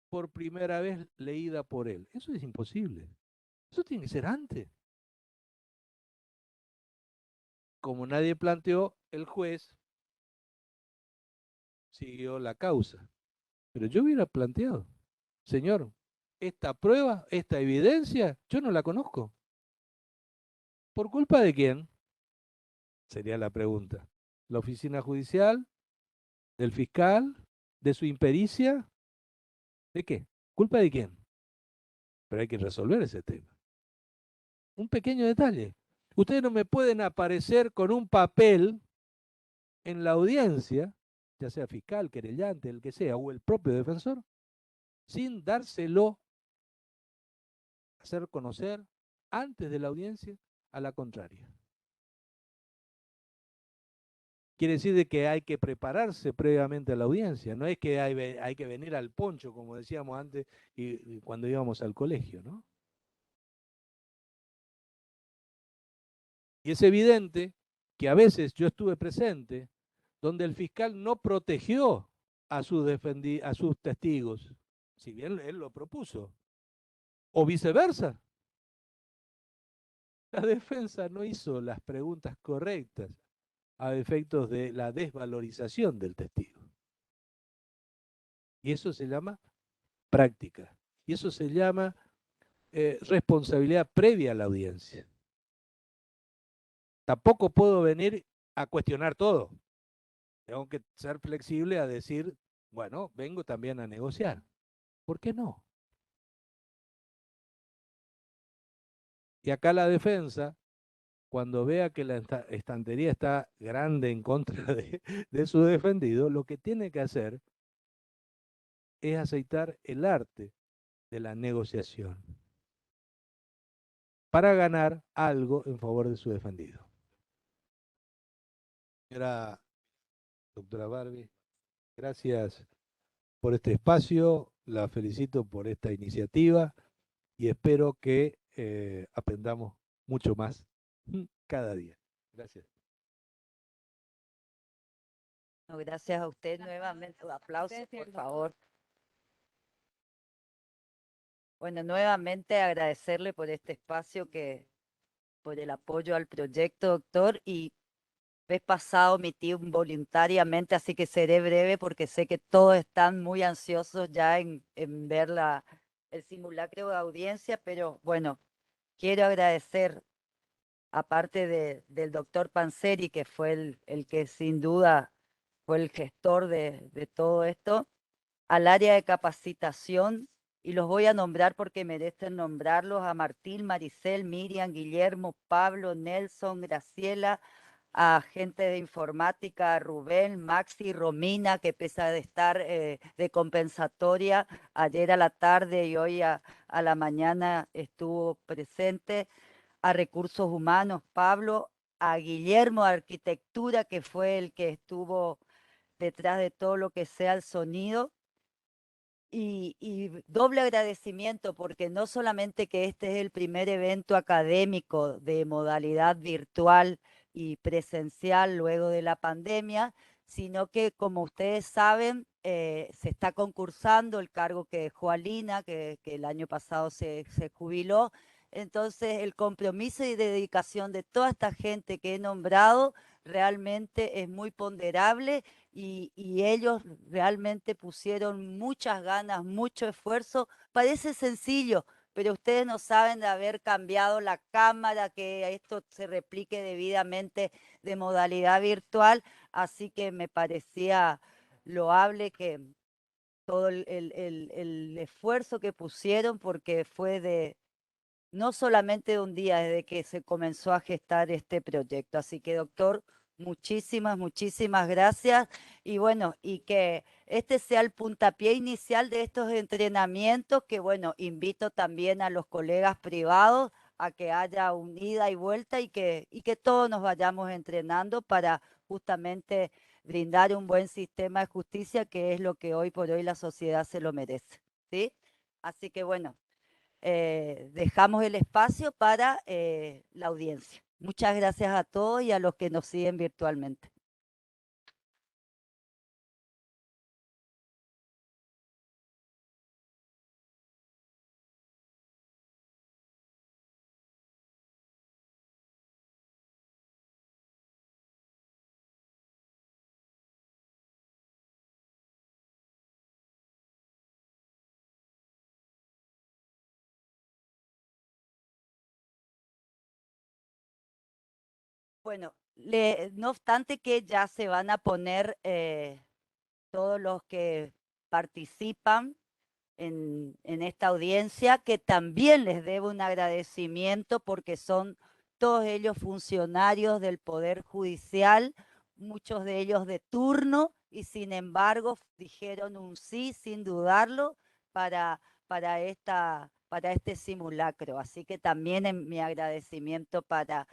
por primera vez leída por él. Eso es imposible. Eso tiene que ser antes. Como nadie planteó, el juez siguió la causa. Pero yo hubiera planteado, señor, esta prueba, esta evidencia, yo no la conozco. ¿Por culpa de quién? Sería la pregunta. ¿La oficina judicial? ¿Del fiscal? ¿De su impericia? ¿De qué? ¿Culpa de quién? Pero hay que resolver ese tema. Un pequeño detalle. Ustedes no me pueden aparecer con un papel en la audiencia, ya sea fiscal, querellante, el que sea, o el propio defensor, sin dárselo a hacer conocer antes de la audiencia a la contraria. Quiere decir de que hay que prepararse previamente a la audiencia, no es que hay que venir al poncho, como decíamos antes, y cuando íbamos al colegio, ¿no? Y es evidente que a veces yo estuve presente donde el fiscal no protegió a sus testigos, si bien él lo propuso, o viceversa. La defensa no hizo las preguntas correctas a efectos de la desvalorización del testigo. Y eso se llama práctica. Y eso se llama responsabilidad previa a la audiencia. Tampoco puedo venir a cuestionar todo. Tengo que ser flexible a decir, bueno, vengo también a negociar. ¿Por qué no? Y acá la defensa, cuando vea que la estantería está grande en contra de su defendido, lo que tiene que hacer es aceitar el arte de la negociación para ganar algo en favor de su defendido. Señora doctora Barbie, gracias por este espacio, la felicito por esta iniciativa y espero que aprendamos mucho más cada día. Gracias. No, gracias a usted nuevamente. Aplausos, por favor. Bueno, nuevamente agradecerle por este espacio, por el apoyo al proyecto, doctor. Y vez pasado omití voluntariamente, así que seré breve porque sé que todos están muy ansiosos ya en ver el simulacro de audiencia, pero bueno, quiero agradecer, aparte del doctor Panzeri, que fue el que sin duda fue el gestor de todo esto, al área de capacitación, y los voy a nombrar porque merecen nombrarlos: a Martín, Maricel, Miriam, Guillermo, Pablo, Nelson, Graciela, a gente de informática, a Rubén, Maxi, Romina, que pese de estar de compensatoria, ayer a la tarde y hoy a la mañana estuvo presente, a recursos humanos, Pablo, a Guillermo, de arquitectura, que fue el que estuvo detrás de todo lo que sea el sonido. Y doble agradecimiento porque no solamente que este es el primer evento académico de modalidad virtual y presencial luego de la pandemia, sino que, como ustedes saben, se está concursando el cargo que dejó Alina, que el año pasado se jubiló. Entonces, el compromiso y dedicación de toda esta gente que he nombrado realmente es muy ponderable y ellos realmente pusieron muchas ganas, mucho esfuerzo. Parece sencillo, pero ustedes no saben de haber cambiado la cámara, que esto se replique debidamente de modalidad virtual, así que me parecía loable que todo el esfuerzo que pusieron, porque fue de no solamente de un día desde que se comenzó a gestar este proyecto. Así que, doctor, muchísimas, muchísimas gracias. Y bueno, y que este sea el puntapié inicial de estos entrenamientos, que bueno, invito también a los colegas privados a que haya un ida y vuelta y que todos nos vayamos entrenando para justamente brindar un buen sistema de justicia, que es lo que hoy por hoy la sociedad se lo merece. ¿Sí? Así que bueno, dejamos el espacio para la audiencia. Muchas gracias a todos y a los que nos siguen virtualmente. Bueno, no obstante que ya se van a poner todos los que participan en esta audiencia, que también les debo un agradecimiento porque son todos ellos funcionarios del Poder Judicial, muchos de ellos de turno, y sin embargo dijeron un sí sin dudarlo para, para este simulacro. Así que también en mi agradecimiento para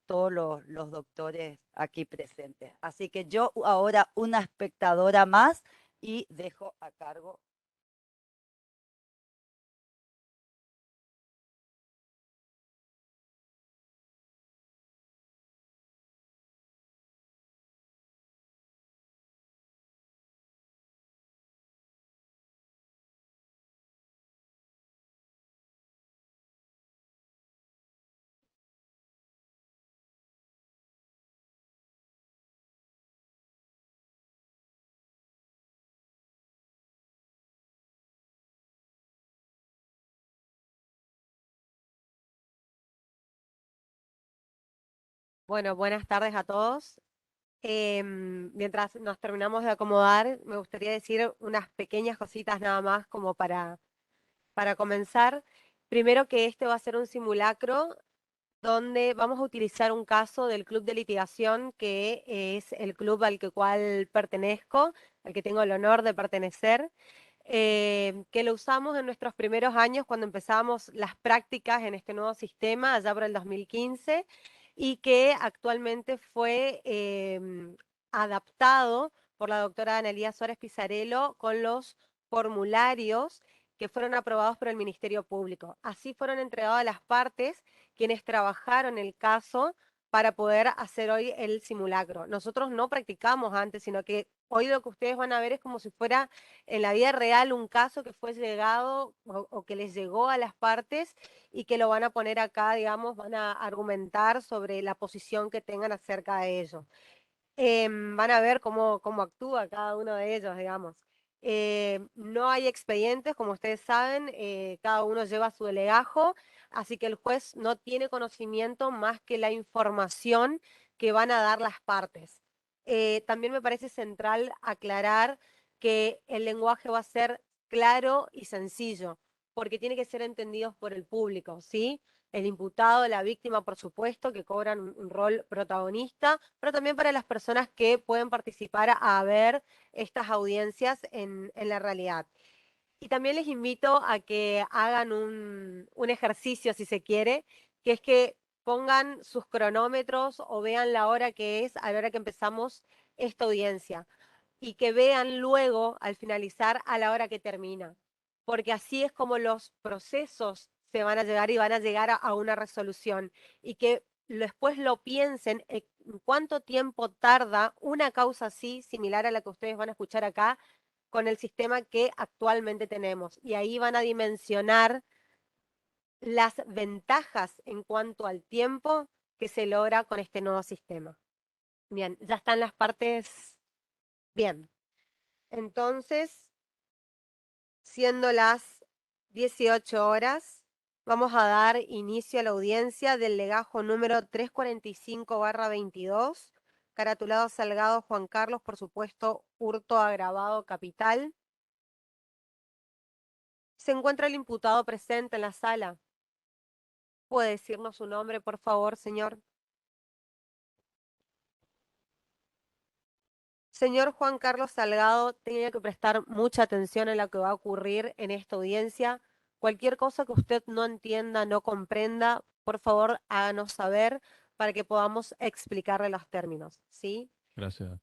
todos los doctores aquí presentes. Así que yo ahora una espectadora más y dejo a cargo. Bueno, buenas tardes a todos. Mientras nos terminamos de acomodar, me gustaría decir unas pequeñas cositas nada más como para comenzar. Primero, que este va a ser un simulacro donde vamos a utilizar un caso del club de litigación, que es el club al cual pertenezco, al que tengo el honor de pertenecer, que lo usamos en nuestros primeros años cuando empezamos las prácticas en este nuevo sistema, allá por el 2015, y que actualmente fue adaptado por la doctora Analía Suárez Pizarello con los formularios que fueron aprobados por el Ministerio Público. Así fueron entregados a las partes quienes trabajaron el caso para poder hacer hoy el simulacro. Nosotros no practicamos antes, sino que hoy lo que ustedes van a ver es como si fuera en la vida real un caso que fue llegado o que les llegó a las partes y que lo van a poner acá, digamos, van a argumentar sobre la posición que tengan acerca de ello. Van a ver cómo actúa cada uno de ellos, digamos. No hay expedientes, como ustedes saben, cada uno lleva su legajo, así que el juez no tiene conocimiento más que la información que van a dar las partes. También me parece central aclarar que el lenguaje va a ser claro y sencillo, porque tiene que ser entendido por el público, ¿sí? El imputado, la víctima, por supuesto, que cobran un rol protagonista, pero también para las personas que pueden participar a ver estas audiencias en la realidad. Y también les invito a que hagan un ejercicio, si se quiere, que es que pongan sus cronómetros o vean la hora que es a la hora que empezamos esta audiencia y que vean luego, al finalizar, a la hora que termina, porque así es como los procesos se van a llegar y van a llegar a una resolución, y que después lo piensen en cuánto tiempo tarda una causa así, similar a la que ustedes van a escuchar acá, con el sistema que actualmente tenemos. Y ahí van a dimensionar las ventajas en cuanto al tiempo que se logra con este nuevo sistema. Bien, ya están las partes bien. Entonces, siendo las 18 horas, vamos a dar inicio a la audiencia del legajo número 345/22, caratulado Salgado Juan Carlos, por supuesto, hurto agravado capital. ¿Se encuentra el imputado presente en la sala? ¿Puede decirnos su nombre, por favor, señor? Señor Juan Carlos Salgado, tiene que prestar mucha atención a lo que va a ocurrir en esta audiencia. Cualquier cosa que usted no entienda, no comprenda, por favor, háganos saber para que podamos explicarle los términos, ¿sí? Gracias.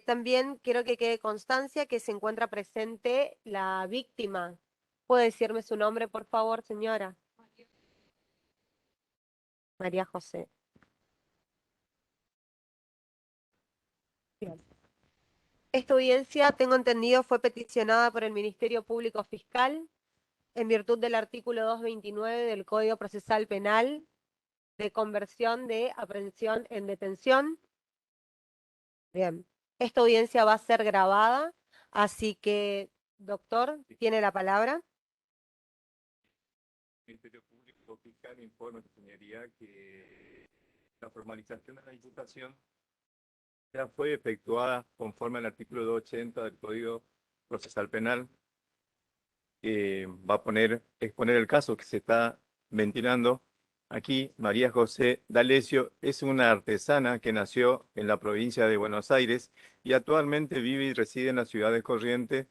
También quiero que quede constancia que se encuentra presente la víctima. ¿Puede decirme su nombre, por favor, señora? María José. Bien. Esta audiencia, tengo entendido, fue peticionada por el Ministerio Público Fiscal en virtud del artículo 229 del Código Procesal Penal de conversión de aprehensión en detención. Bien, esta audiencia va a ser grabada, así que, doctor, tiene la palabra. El Ministerio Público Fiscal informa, señoría, que la formalización de la imputación ya fue efectuada conforme al artículo 280 del Código Procesal Penal. Va a exponer el caso que se está ventilando. Aquí, María José D'Alessio es una artesana que nació en la provincia de Buenos Aires y actualmente vive y reside en la ciudad de Corrientes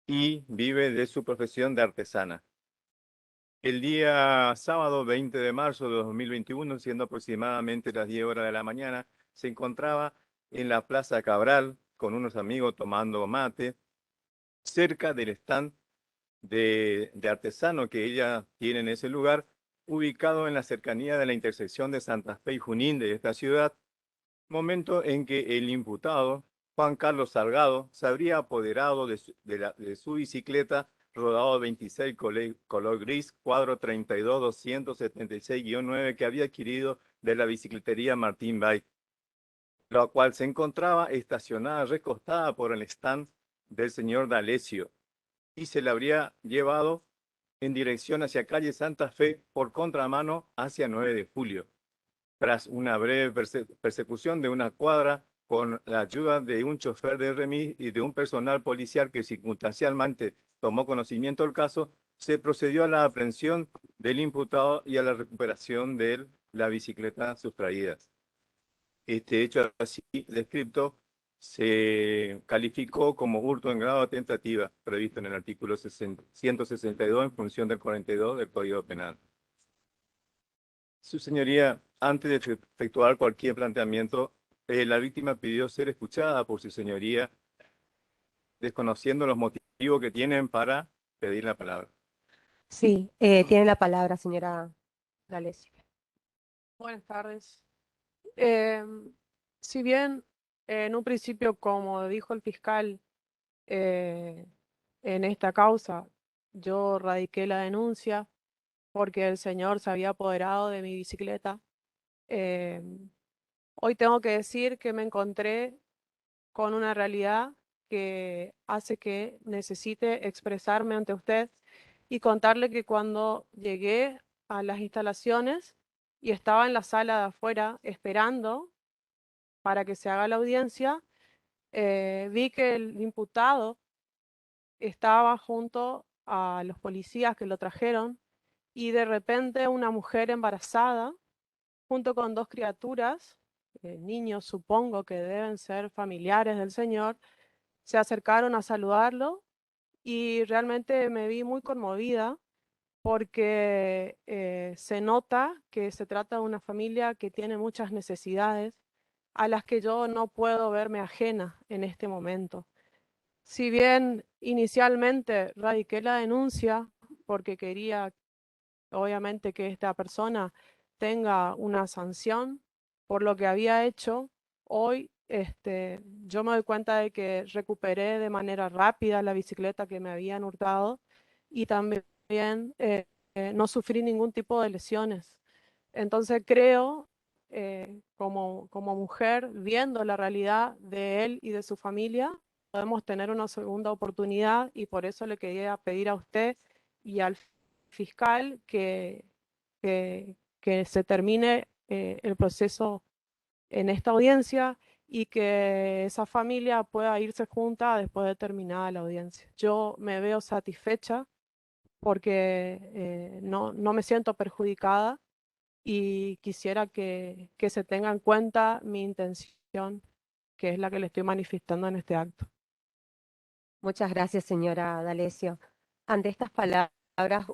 y vive de su profesión de artesana. El día sábado 20 de marzo de 2021, siendo aproximadamente las 10 horas de la mañana, se encontraba en la Plaza Cabral con unos amigos tomando mate, cerca del stand de artesano que ella tiene en ese lugar, ubicado en la cercanía de la intersección de Santa Fe y Junín de esta ciudad, momento en que el imputado, Juan Carlos Salgado, se habría apoderado de su bicicleta rodado 26 color gris, cuadro 32-276-9 que había adquirido de la bicicletería Martín Bike, la cual se encontraba estacionada recostada por el stand del señor D'Alessio y se la habría llevado en dirección hacia calle Santa Fe por contramano hacia 9 de julio. Tras una breve persecución de una cuadra con la ayuda de un chofer de remis y de un personal policial que circunstancialmente tomó conocimiento del caso, se procedió a la aprehensión del imputado y a la recuperación de la bicicleta sustraída. Este hecho así descrito se calificó como hurto en grado de tentativa, previsto en el artículo 162 en función del 42 del Código Penal. Su señoría, antes de efectuar cualquier planteamiento, la víctima pidió ser escuchada por su señoría, desconociendo los motivos que tienen para pedir la palabra. Sí, tiene la palabra, señora D'Alessio. Buenas tardes. Si bien en un principio, como dijo el fiscal, en esta causa, yo radiqué la denuncia porque el señor se había apoderado de mi bicicleta. Hoy tengo que decir que me encontré con una realidad que hace que necesite expresarme ante usted y contarle que cuando llegué a las instalaciones y estaba en la sala de afuera esperando para que se haga la audiencia, vi que el imputado estaba junto a los policías que lo trajeron y de repente una mujer embarazada junto con dos criaturas, niños supongo que deben ser familiares del señor, se acercaron a saludarlo y realmente me vi muy conmovida porque se nota que se trata de una familia que tiene muchas necesidades a las que yo no puedo verme ajena en este momento. Si bien inicialmente radiqué la denuncia porque quería, obviamente, que esta persona tenga una sanción por lo que había hecho. Hoy yo me doy cuenta de que recuperé de manera rápida la bicicleta que me habían hurtado y también no sufrí ningún tipo de lesiones. Entonces creo, como mujer, viendo la realidad de él y de su familia, podemos tener una segunda oportunidad y por eso le quería pedir a usted y al fiscal que se termine el proceso en esta audiencia y que esa familia pueda irse junta después de terminada la audiencia. Yo me veo satisfecha porque no me siento perjudicada y quisiera que se tenga en cuenta mi intención, que es la que le estoy manifestando en este acto. Muchas gracias, señora D'Alessio. Ante estas palabras,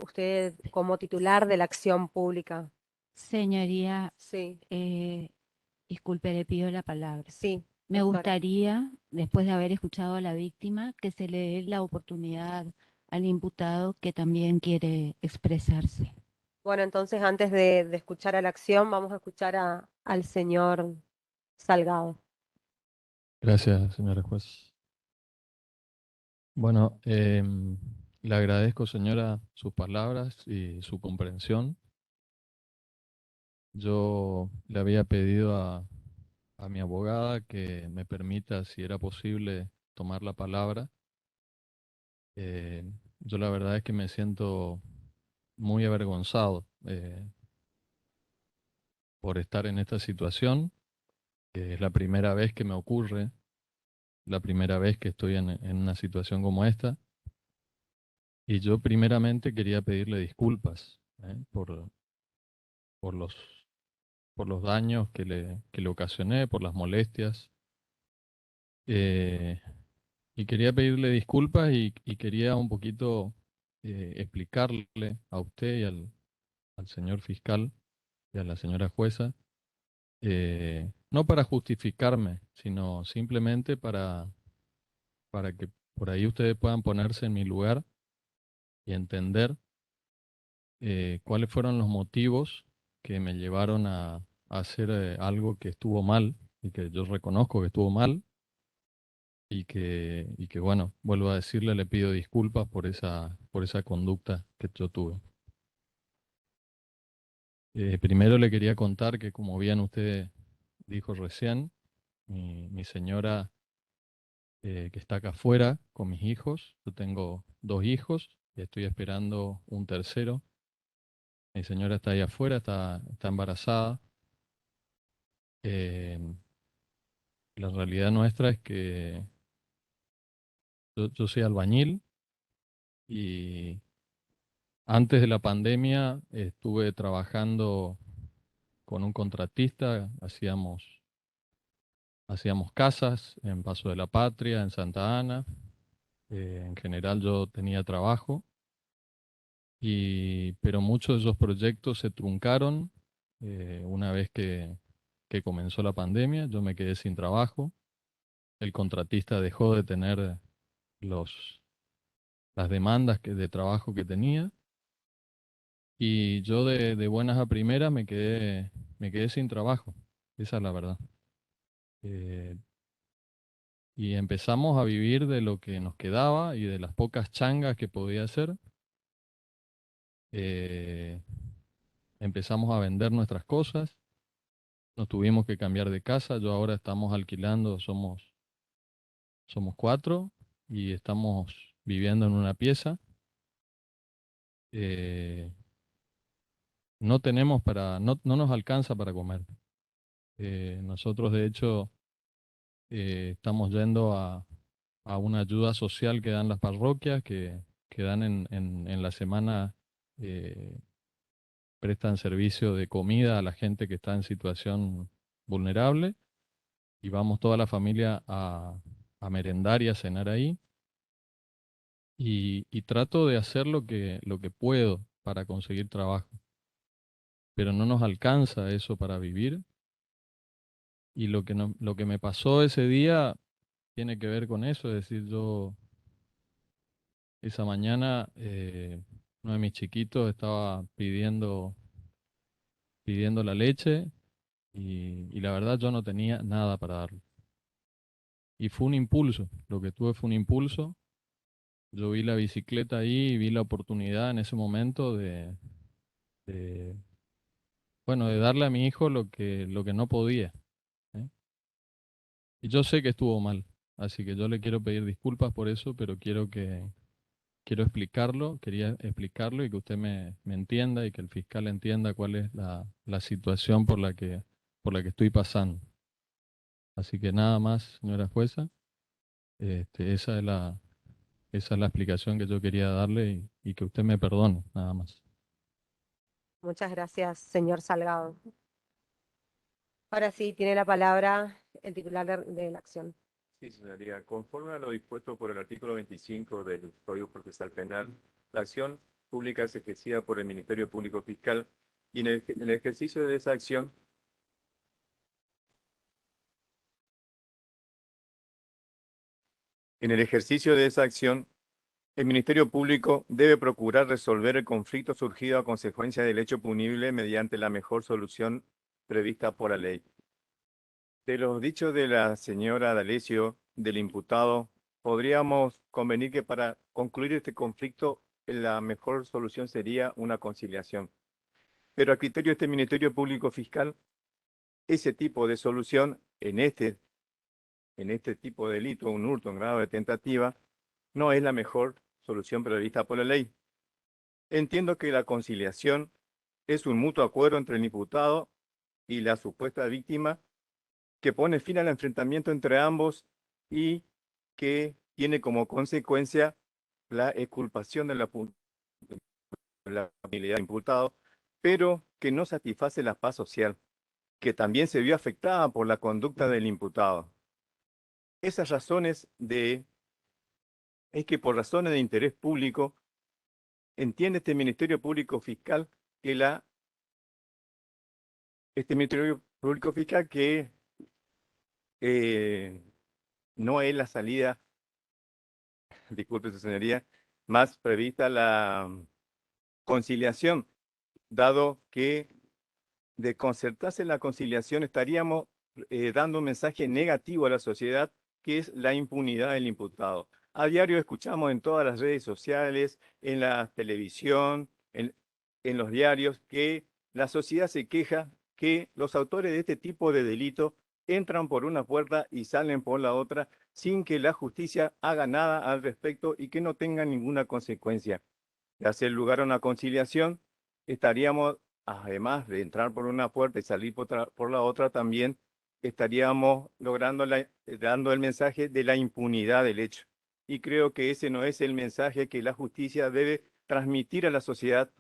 usted como titular de la acción pública. Señoría, Sí, disculpe, le pido la palabra. sí, Me doctora. gustaría, después de haber escuchado a la víctima, que se le dé la oportunidad al imputado que también quiere expresarse. Bueno, entonces antes de escuchar a la acción, vamos a escuchar al señor Salgado. Gracias, señora juez. Bueno, le agradezco, señora, sus palabras y su comprensión. Yo le había pedido a mi abogada que me permita, si era posible, tomar la palabra. Yo la verdad es que me siento muy avergonzado por estar en esta situación. Es la primera vez que me ocurre, la primera vez que estoy en una situación como esta. Y yo primeramente quería pedirle disculpas por los, por los daños que le ocasioné, por las molestias. Eh, y quería pedirle disculpas y quería un poquito explicarle a usted y al señor fiscal y a la señora jueza, no para justificarme, sino simplemente para que por ahí ustedes puedan ponerse en mi lugar y entender cuáles fueron los motivos que me llevaron a hacer algo que estuvo mal y que yo reconozco que estuvo mal y que bueno, vuelvo a decirle, le pido disculpas por esa conducta que yo tuve. Primero le quería contar que, como bien usted dijo recién, mi señora que está acá afuera con mis hijos, yo tengo 2 hijos y estoy esperando un tercero. Mi señora está ahí afuera, está embarazada. Eh, la realidad nuestra es que yo soy albañil y antes de la pandemia estuve trabajando con un contratista, hacíamos casas en Paso de la Patria, en Santa Ana. En general yo tenía trabajo, pero muchos de esos proyectos se truncaron una vez que comenzó la pandemia. Yo me quedé sin trabajo. El contratista dejó de tener las demandas de trabajo que tenía. Y yo de buenas a primeras me quedé sin trabajo. Esa es la verdad. Eh, y empezamos a vivir de lo que nos quedaba y de las pocas changas que podía hacer. Eh, Empezamos a vender nuestras cosas. Nos tuvimos que cambiar de casa. Yo ahora estamos alquilando, somos 4 y estamos viviendo en una pieza. No tenemos no nos alcanza para comer. Nosotros de hecho estamos yendo a una ayuda social que dan las parroquias, que dan en la semana, prestan servicio de comida a la gente que está en situación vulnerable y vamos toda la familia a merendar y a cenar ahí. Y trato de hacer lo que puedo para conseguir trabajo, pero no nos alcanza eso para vivir. Y lo que me pasó ese día tiene que ver con eso, es decir, yo esa mañana uno de mis chiquitos estaba pidiendo pidiendo la leche y la verdad yo no tenía nada para darle. Y fue un impulso, lo que tuve fue un impulso. Yo vi la bicicleta ahí y vi la oportunidad en ese momento de, bueno, de darle a mi hijo lo que no podía, ¿eh? Y yo sé que estuvo mal, así que yo le quiero pedir disculpas por eso, pero quiero explicarlo, quería explicarlo y que usted me entienda y que el fiscal entienda cuál es la situación por la que estoy pasando. Así que nada más, señora jueza, esa es la explicación que yo quería darle y que usted me perdone, nada más. Muchas gracias, señor Salgado. Ahora sí, tiene la palabra el titular de la acción. Sí, señoría. Conforme a lo dispuesto por el artículo 25 del Código Procesal Penal, la acción pública es ejercida por el Ministerio Público Fiscal y en el ejercicio de esa acción el Ministerio Público debe procurar resolver el conflicto surgido a consecuencia del hecho punible mediante la mejor solución prevista por la ley. De los dichos de la señora D'Alessio, del imputado, podríamos convenir que para concluir este conflicto la mejor solución sería una conciliación. Pero a criterio de este Ministerio Público Fiscal, ese tipo de solución en este tipo de delito, un hurto en grado de tentativa, no es la mejor solución prevista por la ley. Entiendo que la conciliación es un mutuo acuerdo entre el imputado y la supuesta víctima que pone fin al enfrentamiento entre ambos y que tiene como consecuencia la exculpación de la familia del imputado, pero que no satisface la paz social, que también se vio afectada por la conducta del imputado. Es que por razones de interés público, entiende este Ministerio Público Fiscal que no es la salida, disculpe su señoría, más prevista la conciliación, dado que de concertarse la conciliación estaríamos dando un mensaje negativo a la sociedad, que es la impunidad del imputado. A diario escuchamos en todas las redes sociales, en la televisión, en los diarios, que la sociedad se queja que los autores de este tipo de delito entran por una puerta y salen por la otra sin que la justicia haga nada al respecto y que no tenga ninguna consecuencia. De hacer lugar a una conciliación, estaríamos, además de entrar por una puerta y salir por la otra, también estaríamos dando el mensaje de la impunidad del hecho. Y creo que ese no es el mensaje que la justicia debe transmitir a la sociedad.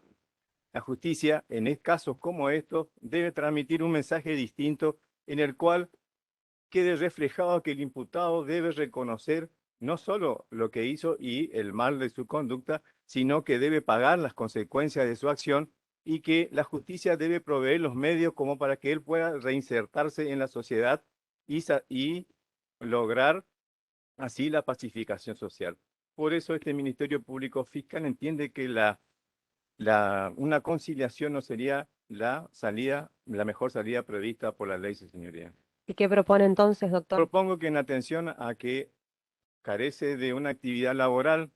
La justicia, en casos como estos, debe transmitir un mensaje distinto en el cual quede reflejado que el imputado debe reconocer no solo lo que hizo y el mal de su conducta, sino que debe pagar las consecuencias de su acción y que la justicia debe proveer los medios como para que él pueda reinsertarse en la sociedad y lograr así la pacificación social. Por eso este Ministerio Público Fiscal entiende que una conciliación no sería la mejor salida prevista por la ley, su señoría. ¿Y qué propone entonces, doctor? Propongo que en atención a que carece de una actividad laboral,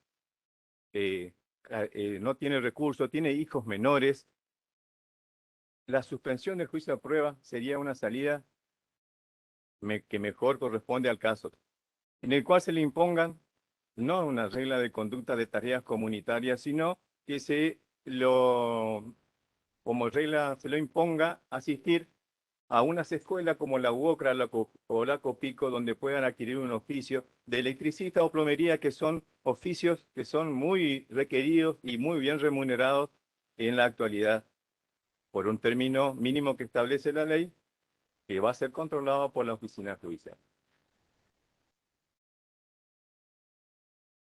no tiene recursos, tiene hijos menores, la suspensión del juicio de prueba sería una salida que mejor corresponde al caso, en el cual se le impongan no una regla de conducta de tareas comunitarias, sino que como regla se lo imponga asistir a unas escuelas como la UOCRA o la COPICO, donde puedan adquirir un oficio de electricista o plomería, que son oficios que son muy requeridos y muy bien remunerados en la actualidad, por un término mínimo que establece la ley, que va a ser controlado por la oficina judicial.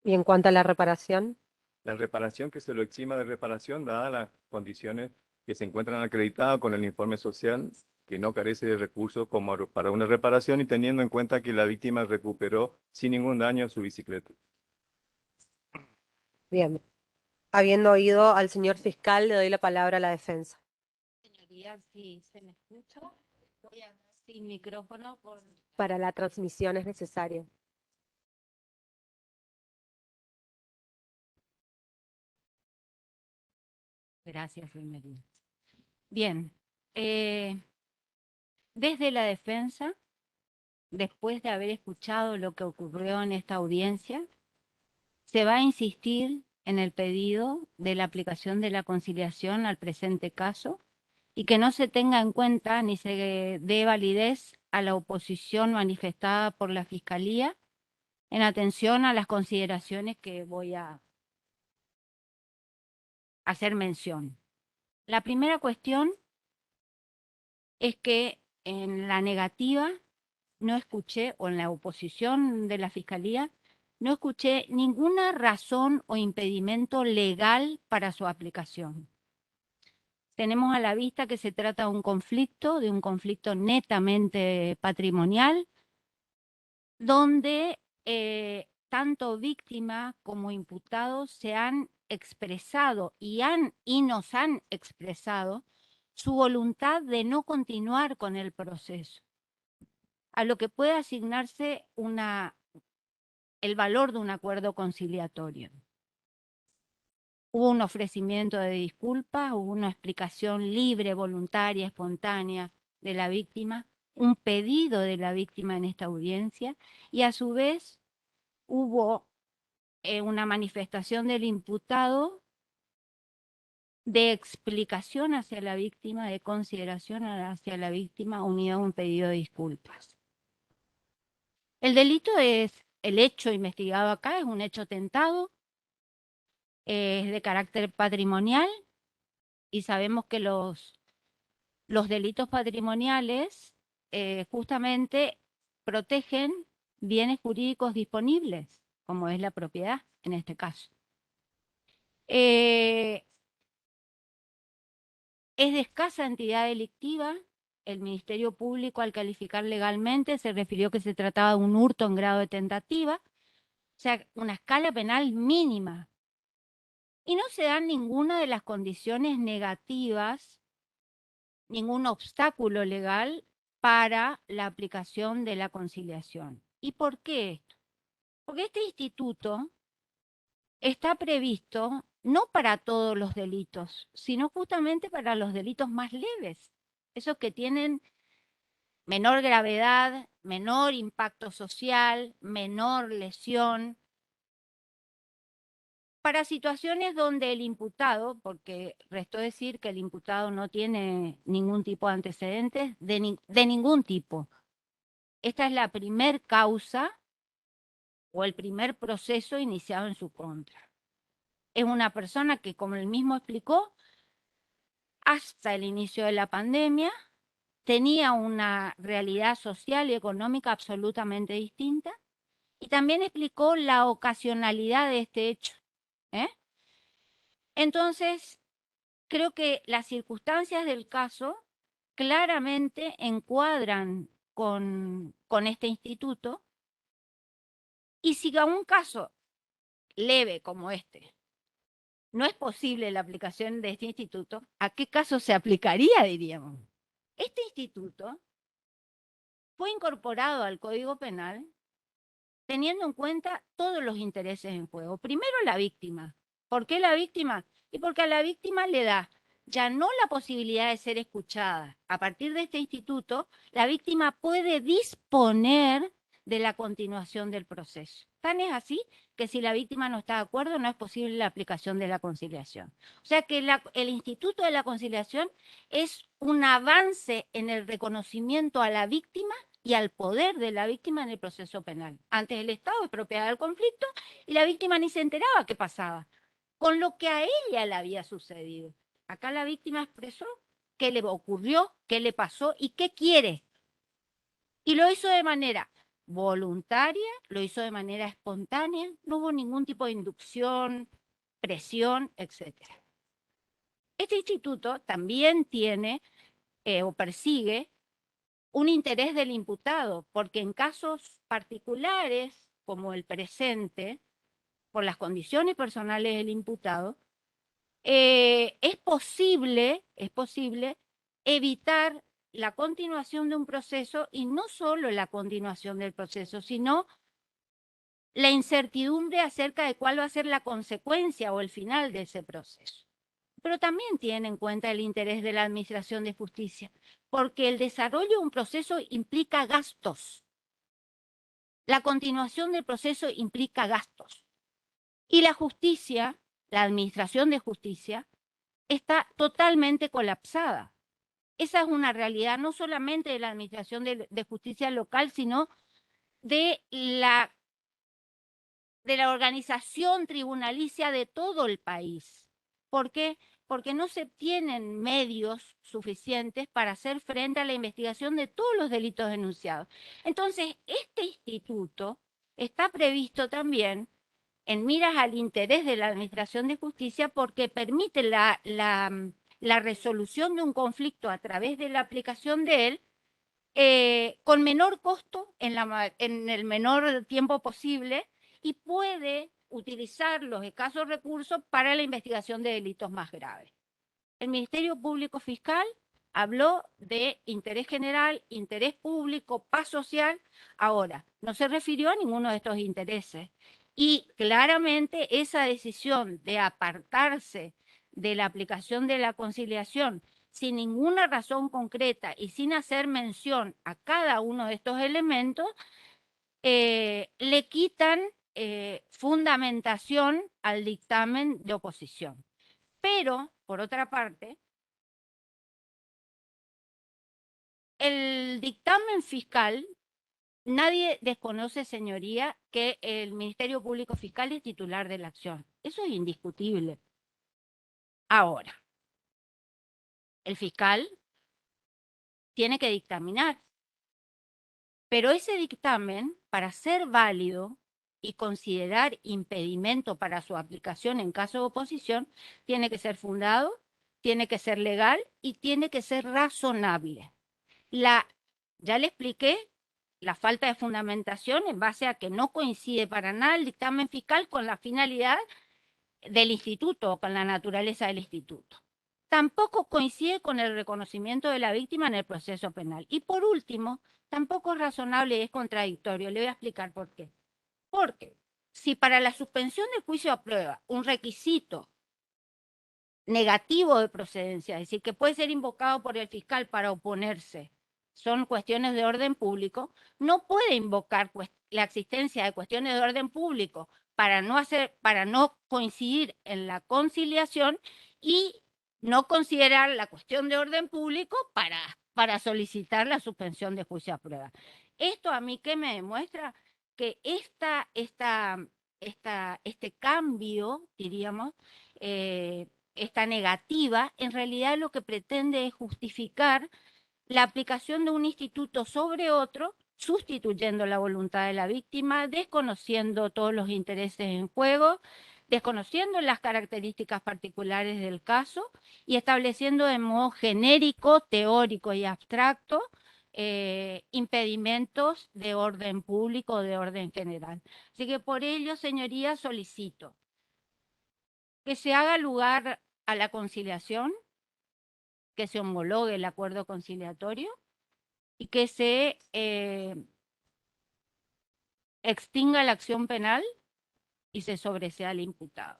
Y en cuanto a la reparación, La reparación, que se lo exima de reparación, dadas las condiciones que se encuentran acreditadas con el informe social, que no carece de recursos como para una reparación y teniendo en cuenta que la víctima recuperó sin ningún daño su bicicleta. bien. Habiendo oído al señor fiscal, le doy la palabra a la defensa. Señor María, si se me escucha. Voy a hablar sin micrófono por... Para la transmisión es necesario. Gracias, María. Bien, desde la defensa, después de haber escuchado lo que ocurrió en esta audiencia, se va a insistir en el pedido de la aplicación de la conciliación al presente caso y que no se tenga en cuenta ni se dé validez a la oposición manifestada por la Fiscalía en atención a las consideraciones que voy a hacer mención. La primera cuestión es que en la negativa no escuché, o en la oposición de la Fiscalía, no escuché ninguna razón o impedimento legal para su aplicación. Tenemos a la vista que se trata de un conflicto netamente patrimonial, donde tanto víctima como imputados se han expresado y nos han expresado su voluntad de no continuar con el proceso, a lo que puede asignarse el valor de un acuerdo conciliatorio. Hubo un ofrecimiento de disculpas, hubo una explicación libre, voluntaria, espontánea de la víctima, un pedido de la víctima en esta audiencia y a su vez hubo una manifestación del imputado de explicación hacia la víctima, de consideración hacia la víctima, unido a un pedido de disculpas. El delito el hecho investigado acá es un hecho tentado, es de carácter patrimonial y sabemos que los delitos patrimoniales justamente protegen bienes jurídicos disponibles, como es la propiedad en este caso. Es de escasa entidad delictiva. El Ministerio Público, al calificar legalmente, se refirió que se trataba de un hurto en grado de tentativa, o sea, una escala penal mínima. Y no se dan ninguna de las condiciones negativas, ningún obstáculo legal para la aplicación de la conciliación. ¿Y por qué esto? Porque este instituto está previsto no para todos los delitos, sino justamente para los delitos más leves, esos que tienen menor gravedad, menor impacto social, menor lesión, para situaciones donde el imputado, porque restó decir que el imputado no tiene ningún tipo de antecedentes, de ningún tipo. Esta es la primer causa o el primer proceso iniciado en su contra. Es una persona que, como él mismo explicó, hasta el inicio de la pandemia tenía una realidad social y económica absolutamente distinta y también explicó la ocasionalidad de este hecho. Entonces, creo que las circunstancias del caso claramente encuadran con este instituto y si a un caso leve como este no es posible la aplicación de este instituto, ¿a qué caso se aplicaría, diríamos? Este instituto fue incorporado al Código Penal teniendo en cuenta todos los intereses en juego. Primero, la víctima. ¿Por qué la víctima? Y porque a la víctima le da ya no la posibilidad de ser escuchada. A partir de este instituto, la víctima puede disponer de la continuación del proceso. Tan es así que si la víctima no está de acuerdo, no es posible la aplicación de la conciliación. O sea que el Instituto de la Conciliación es un avance en el reconocimiento a la víctima y al poder de la víctima en el proceso penal. Antes el Estado es propiedad del conflicto y la víctima ni se enteraba qué pasaba, con lo que a ella le había sucedido. Acá la víctima expresó qué le ocurrió, qué le pasó y qué quiere. Y lo hizo de manera voluntaria, lo hizo de manera espontánea, no hubo ningún tipo de inducción, presión, etc. Este instituto también tiene o persigue un interés del imputado, porque en casos particulares, como el presente, por las condiciones personales del imputado, es posible evitar la continuación de un proceso, y no solo la continuación del proceso, sino la incertidumbre acerca de cuál va a ser la consecuencia o el final de ese proceso. Pero también tiene en cuenta el interés de la Administración de Justicia, porque el desarrollo de un proceso implica gastos. La continuación del proceso implica gastos. Y la justicia, la Administración de Justicia, está totalmente colapsada. Esa es una realidad no solamente de la Administración de Justicia local, sino de la organización tribunalicia de todo el país. ¿Por qué? Porque no se tienen medios suficientes para hacer frente a la investigación de todos los delitos denunciados. Entonces, este instituto está previsto también en miras al interés de la Administración de Justicia porque permite la resolución de un conflicto a través de la aplicación de él con menor costo en el menor tiempo posible, y puede utilizar los escasos recursos para la investigación de delitos más graves. El Ministerio Público Fiscal habló de interés general, interés público, paz social. Ahora, no se refirió a ninguno de estos intereses. Y claramente esa decisión de apartarse de la aplicación de la conciliación sin ninguna razón concreta y sin hacer mención a cada uno de estos elementos, le quitan fundamentación al dictamen de oposición. Pero, por otra parte, el dictamen fiscal, nadie desconoce, señoría, que el Ministerio Público Fiscal es titular de la acción. Eso es indiscutible. Ahora, el fiscal tiene que dictaminar, pero ese dictamen, para ser válido y considerar impedimento para su aplicación en caso de oposición, tiene que ser fundado, tiene que ser legal y tiene que ser razonable. Ya le expliqué la falta de fundamentación en base a que no coincide para nada el dictamen fiscal con la finalidad del instituto o con la naturaleza del instituto. Tampoco coincide con el reconocimiento de la víctima en el proceso penal. Y por último, tampoco es razonable y es contradictorio. Le voy a explicar por qué. Porque si para la suspensión del juicio a prueba un requisito negativo de procedencia, es decir, que puede ser invocado por el fiscal para oponerse, son cuestiones de orden público, no puede invocar la existencia de cuestiones de orden público para no coincidir en la conciliación y no considerar la cuestión de orden público para solicitar la suspensión de juicio a prueba. Esto a mí, ¿qué me demuestra? Que este cambio, diríamos, esta negativa, en realidad lo que pretende es justificar la aplicación de un instituto sobre otro, sustituyendo la voluntad de la víctima, desconociendo todos los intereses en juego, desconociendo las características particulares del caso y estableciendo de modo genérico, teórico y abstracto impedimentos de orden público o de orden general. Así que por ello, señorías, solicito que se haga lugar a la conciliación, que se homologue el acuerdo conciliatorio y que se extinga la acción penal y se sobresea al imputado.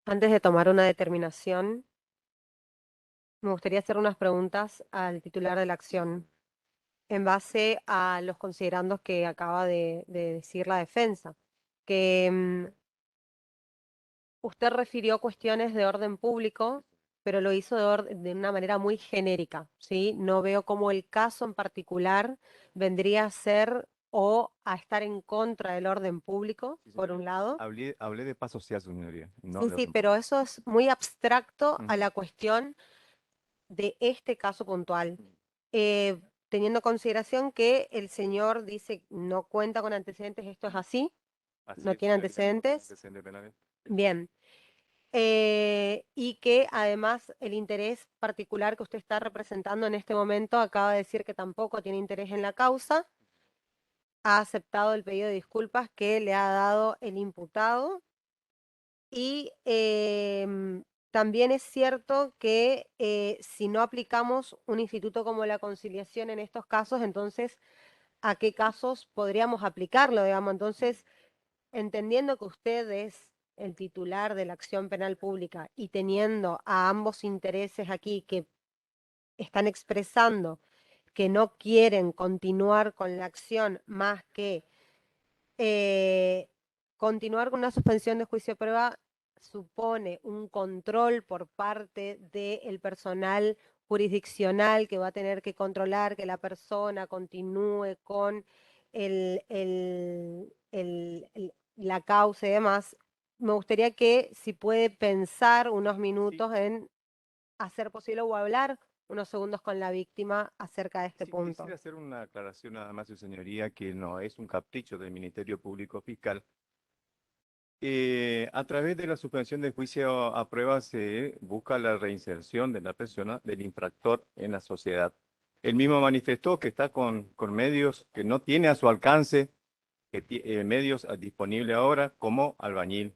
Antes de tomar una determinación, me gustaría hacer unas preguntas al titular de la acción en base a los considerandos que acaba de decir la defensa, que usted refirió cuestiones de orden público, pero lo hizo de una manera muy genérica, ¿sí? No veo cómo el caso en particular vendría a ser o a estar en contra del orden público, Sí, por un lado. Hablé de paz social, señoría. No Sí, de sí, orden pero eso es muy abstracto a Ujú. la cuestión de este caso puntual. Teniendo en consideración que el señor dice no cuenta con antecedentes, ¿esto es así? Así ¿No es, tiene señorita, antecedentes? antecedentes penales. Bien. Y que además el interés particular que usted está representando en este momento acaba de decir que tampoco tiene interés en la causa, ha aceptado el pedido de disculpas que le ha dado el imputado y también es cierto que si no aplicamos un instituto como la conciliación en estos casos, entonces, ¿a qué casos podríamos aplicarlo, digamos? Entonces, entendiendo que usted es el titular de la acción penal pública y teniendo a ambos intereses aquí que están expresando que no quieren continuar con la acción más que continuar con una suspensión de juicio de prueba, supone un control por parte del personal jurisdiccional que va a tener que controlar que la persona continúe con la causa y demás. Me gustaría que si puede pensar unos minutos en hacer posible o hablar unos segundos con la víctima acerca de este Sí, punto. quisiera hacer una aclaración nada más, su señoría, que no es un capricho del Ministerio Público Fiscal. A través de la suspensión del juicio a prueba se busca la reinserción de la persona, del infractor en la sociedad. Él mismo manifestó que está con medios que no tiene a su alcance, medios disponibles ahora como albañil.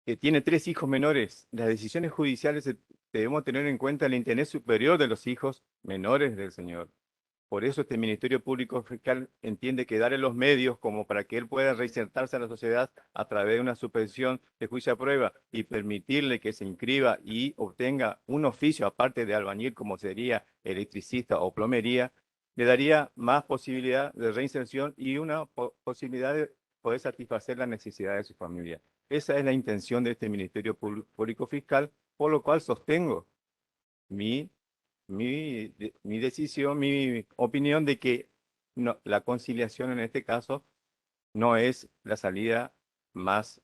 Que tiene 3 hijos menores. Las decisiones judiciales debemos tener en cuenta el interés superior de los hijos menores del señor. Por eso este Ministerio Público Fiscal entiende que darle los medios como para que él pueda reinsertarse a la sociedad a través de una suspensión de juicio a prueba y permitirle que se inscriba y obtenga un oficio aparte de albañil como sería electricista o plomería, le daría más posibilidad de reinserción y una posibilidad de poder satisfacer las necesidades de su familia. Esa es la intención de este Ministerio Público Fiscal, por lo cual sostengo mi decisión, mi opinión de que no, la conciliación en este caso no es la salida más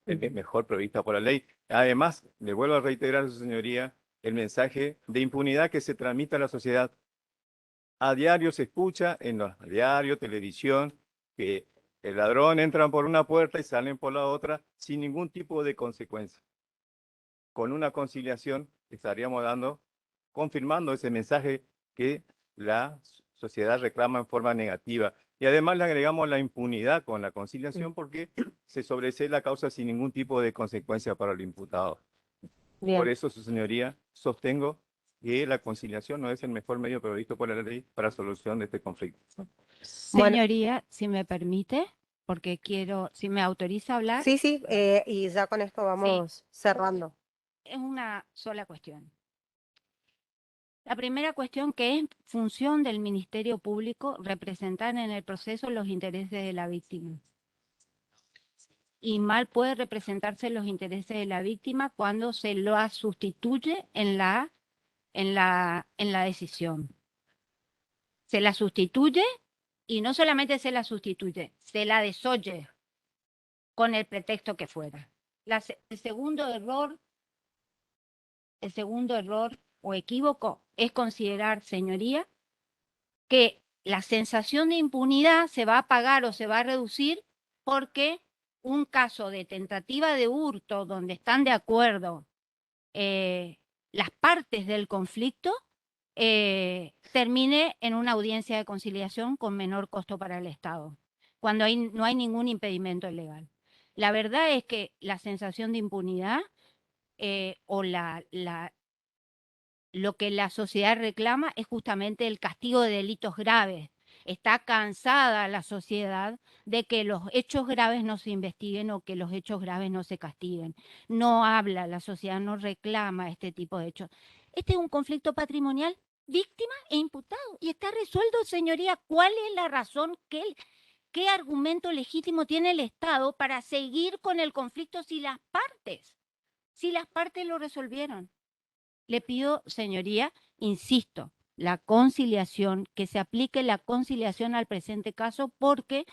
mejor prevista por la ley. Además, le vuelvo a reiterar a su señoría el mensaje de impunidad que se transmite a la sociedad. A diario se escucha en los diarios, televisión, que el ladrón entra por una puerta y salen por la otra sin ningún tipo de consecuencia. Con una conciliación estaríamos confirmando ese mensaje que la sociedad reclama en forma negativa. Y además le agregamos la impunidad con la conciliación porque se sobresee la causa sin ningún tipo de consecuencia para el imputado. Bien. Por eso, su señoría, sostengo que la conciliación no es el mejor medio previsto por la ley para solución de este conflicto. Bueno. Señoría, si me permite, porque quiero, si me autoriza a hablar, Sí, sí, y ya con esto vamos cerrando. es una sola cuestión. La primera cuestión, que es función del Ministerio Público representar en el proceso los intereses de la víctima. Y mal puede representarse los intereses de la víctima cuando se lo sustituye en la decisión. Se la sustituye y no solamente se la sustituye, se la desoye con el pretexto que fuera. El segundo error o equívoco es considerar, señoría, que la sensación de impunidad se va a pagar o se va a reducir porque un caso de tentativa de hurto donde están de acuerdo las partes del conflicto termine en una audiencia de conciliación con menor costo para el Estado, cuando no hay ningún impedimento legal. La verdad es que la sensación de impunidad o lo que la sociedad reclama es justamente el castigo de delitos graves. Está cansada la sociedad de que los hechos graves no se investiguen o que los hechos graves no se castiguen. No habla, la sociedad no reclama este tipo de hechos. Este es un conflicto patrimonial, víctima e imputado. Y está resuelto, señoría, ¿cuál es la razón qué argumento legítimo tiene el Estado para seguir con el conflicto si las partes lo resolvieron? Le pido, señoría, insisto, la conciliación, que se aplique la conciliación al presente caso porque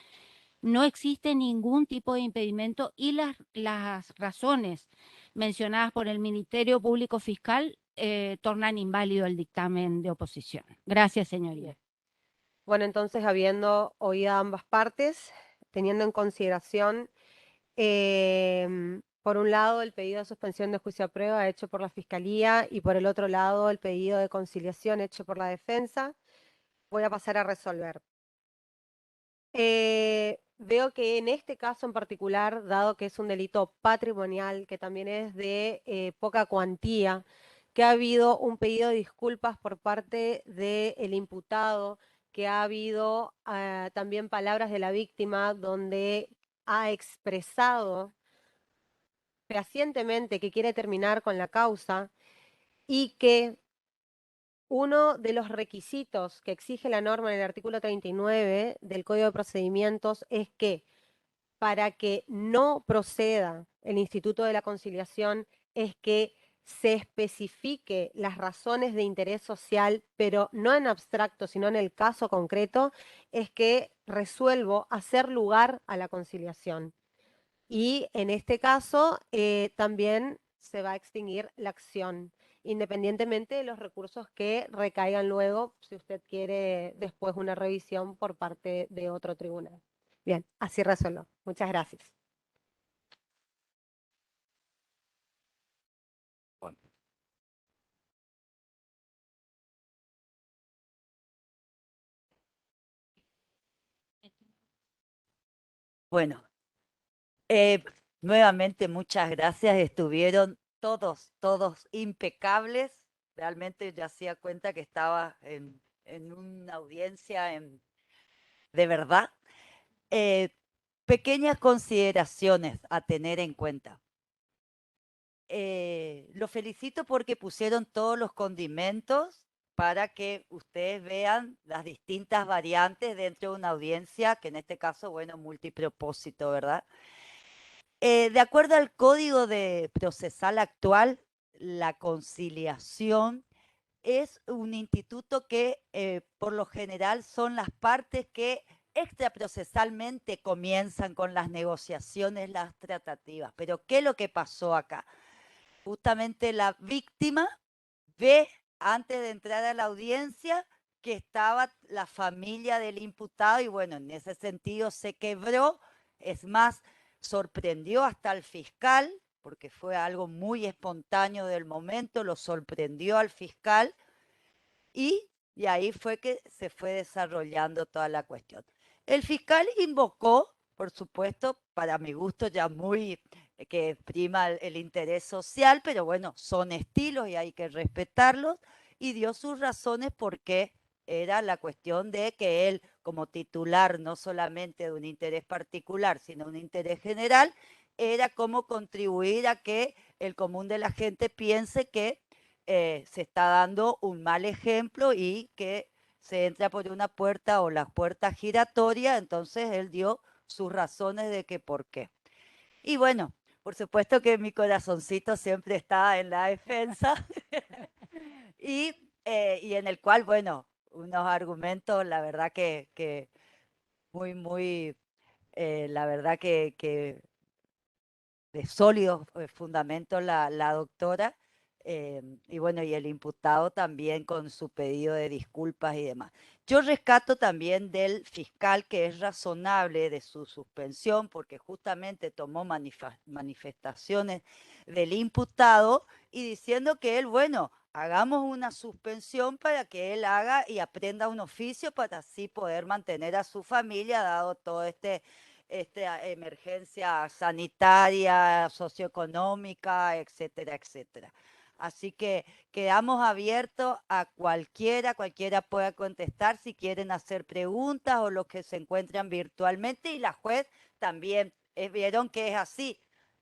no existe ningún tipo de impedimento y las razones mencionadas por el Ministerio Público Fiscal tornan inválido el dictamen de oposición. Gracias, señoría. Bueno, entonces, habiendo oído a ambas partes, teniendo en consideración, por un lado, el pedido de suspensión de juicio a prueba hecho por la Fiscalía y por el otro lado, el pedido de conciliación hecho por la defensa, voy a pasar a resolver. veo que en este caso en particular, dado que es un delito patrimonial, que también es de poca cuantía, que ha habido un pedido de disculpas por parte del imputado, que ha habido también palabras de la víctima donde ha expresado fehacientemente que quiere terminar con la causa y que uno de los requisitos que exige la norma en el artículo 39 del Código de Procedimientos es que para que no proceda el Instituto de la Conciliación es que se especifique las razones de interés social, pero no en abstracto, sino en el caso concreto, es que resuelvo hacer lugar a la conciliación. Y en este caso también se va a extinguir la acción, independientemente de los recursos que recaigan luego, si usted quiere después una revisión por parte de otro tribunal. Bien, así resuelvo. Muchas gracias. Bueno, Bueno, nuevamente muchas gracias. Estuvieron todos impecables. Realmente yo hacía cuenta que estaba en una audiencia de verdad. Pequeñas consideraciones a tener en cuenta. Lo felicito porque pusieron todos los condimentos para que ustedes vean las distintas variantes dentro de una audiencia, que en este caso, bueno, multipropósito, ¿verdad? De acuerdo al Código Procesal actual, la conciliación es un instituto que por lo general son las partes que extraprocesalmente comienzan con las negociaciones, las tratativas. Pero ¿qué es lo que pasó acá? Justamente la víctima ve antes de entrar a la audiencia que estaba la familia del imputado y bueno, en ese sentido se quebró, es más, sorprendió hasta al fiscal, porque fue algo muy espontáneo del momento, lo sorprendió al fiscal y ahí fue que se fue desarrollando toda la cuestión. El fiscal invocó, por supuesto, para mi gusto ya muy que prima el interés social, pero bueno, son estilos y hay que respetarlos, y dio sus razones por qué era la cuestión de que él, como titular no solamente de un interés particular, sino un interés general, era cómo contribuir a que el común de la gente piense que se está dando un mal ejemplo y que se entra por una puerta o la puerta giratoria, entonces él dio sus razones de que por qué. Y bueno, por supuesto que mi corazoncito siempre está en la defensa y en el cual, bueno, unos argumentos, la verdad que muy, la verdad que de sólidos fundamentos la doctora, y bueno, y el imputado también con su pedido de disculpas y demás. Yo rescato también del fiscal que es razonable de su suspensión porque justamente tomó manifestaciones del imputado y diciendo que él, bueno, hagamos una suspensión para que él haga y aprenda un oficio para así poder mantener a su familia, dado todo esta emergencia sanitaria, socioeconómica, etcétera, etcétera. Así que quedamos abiertos a cualquiera pueda contestar si quieren hacer preguntas o los que se encuentran virtualmente y la juez también vieron que es así.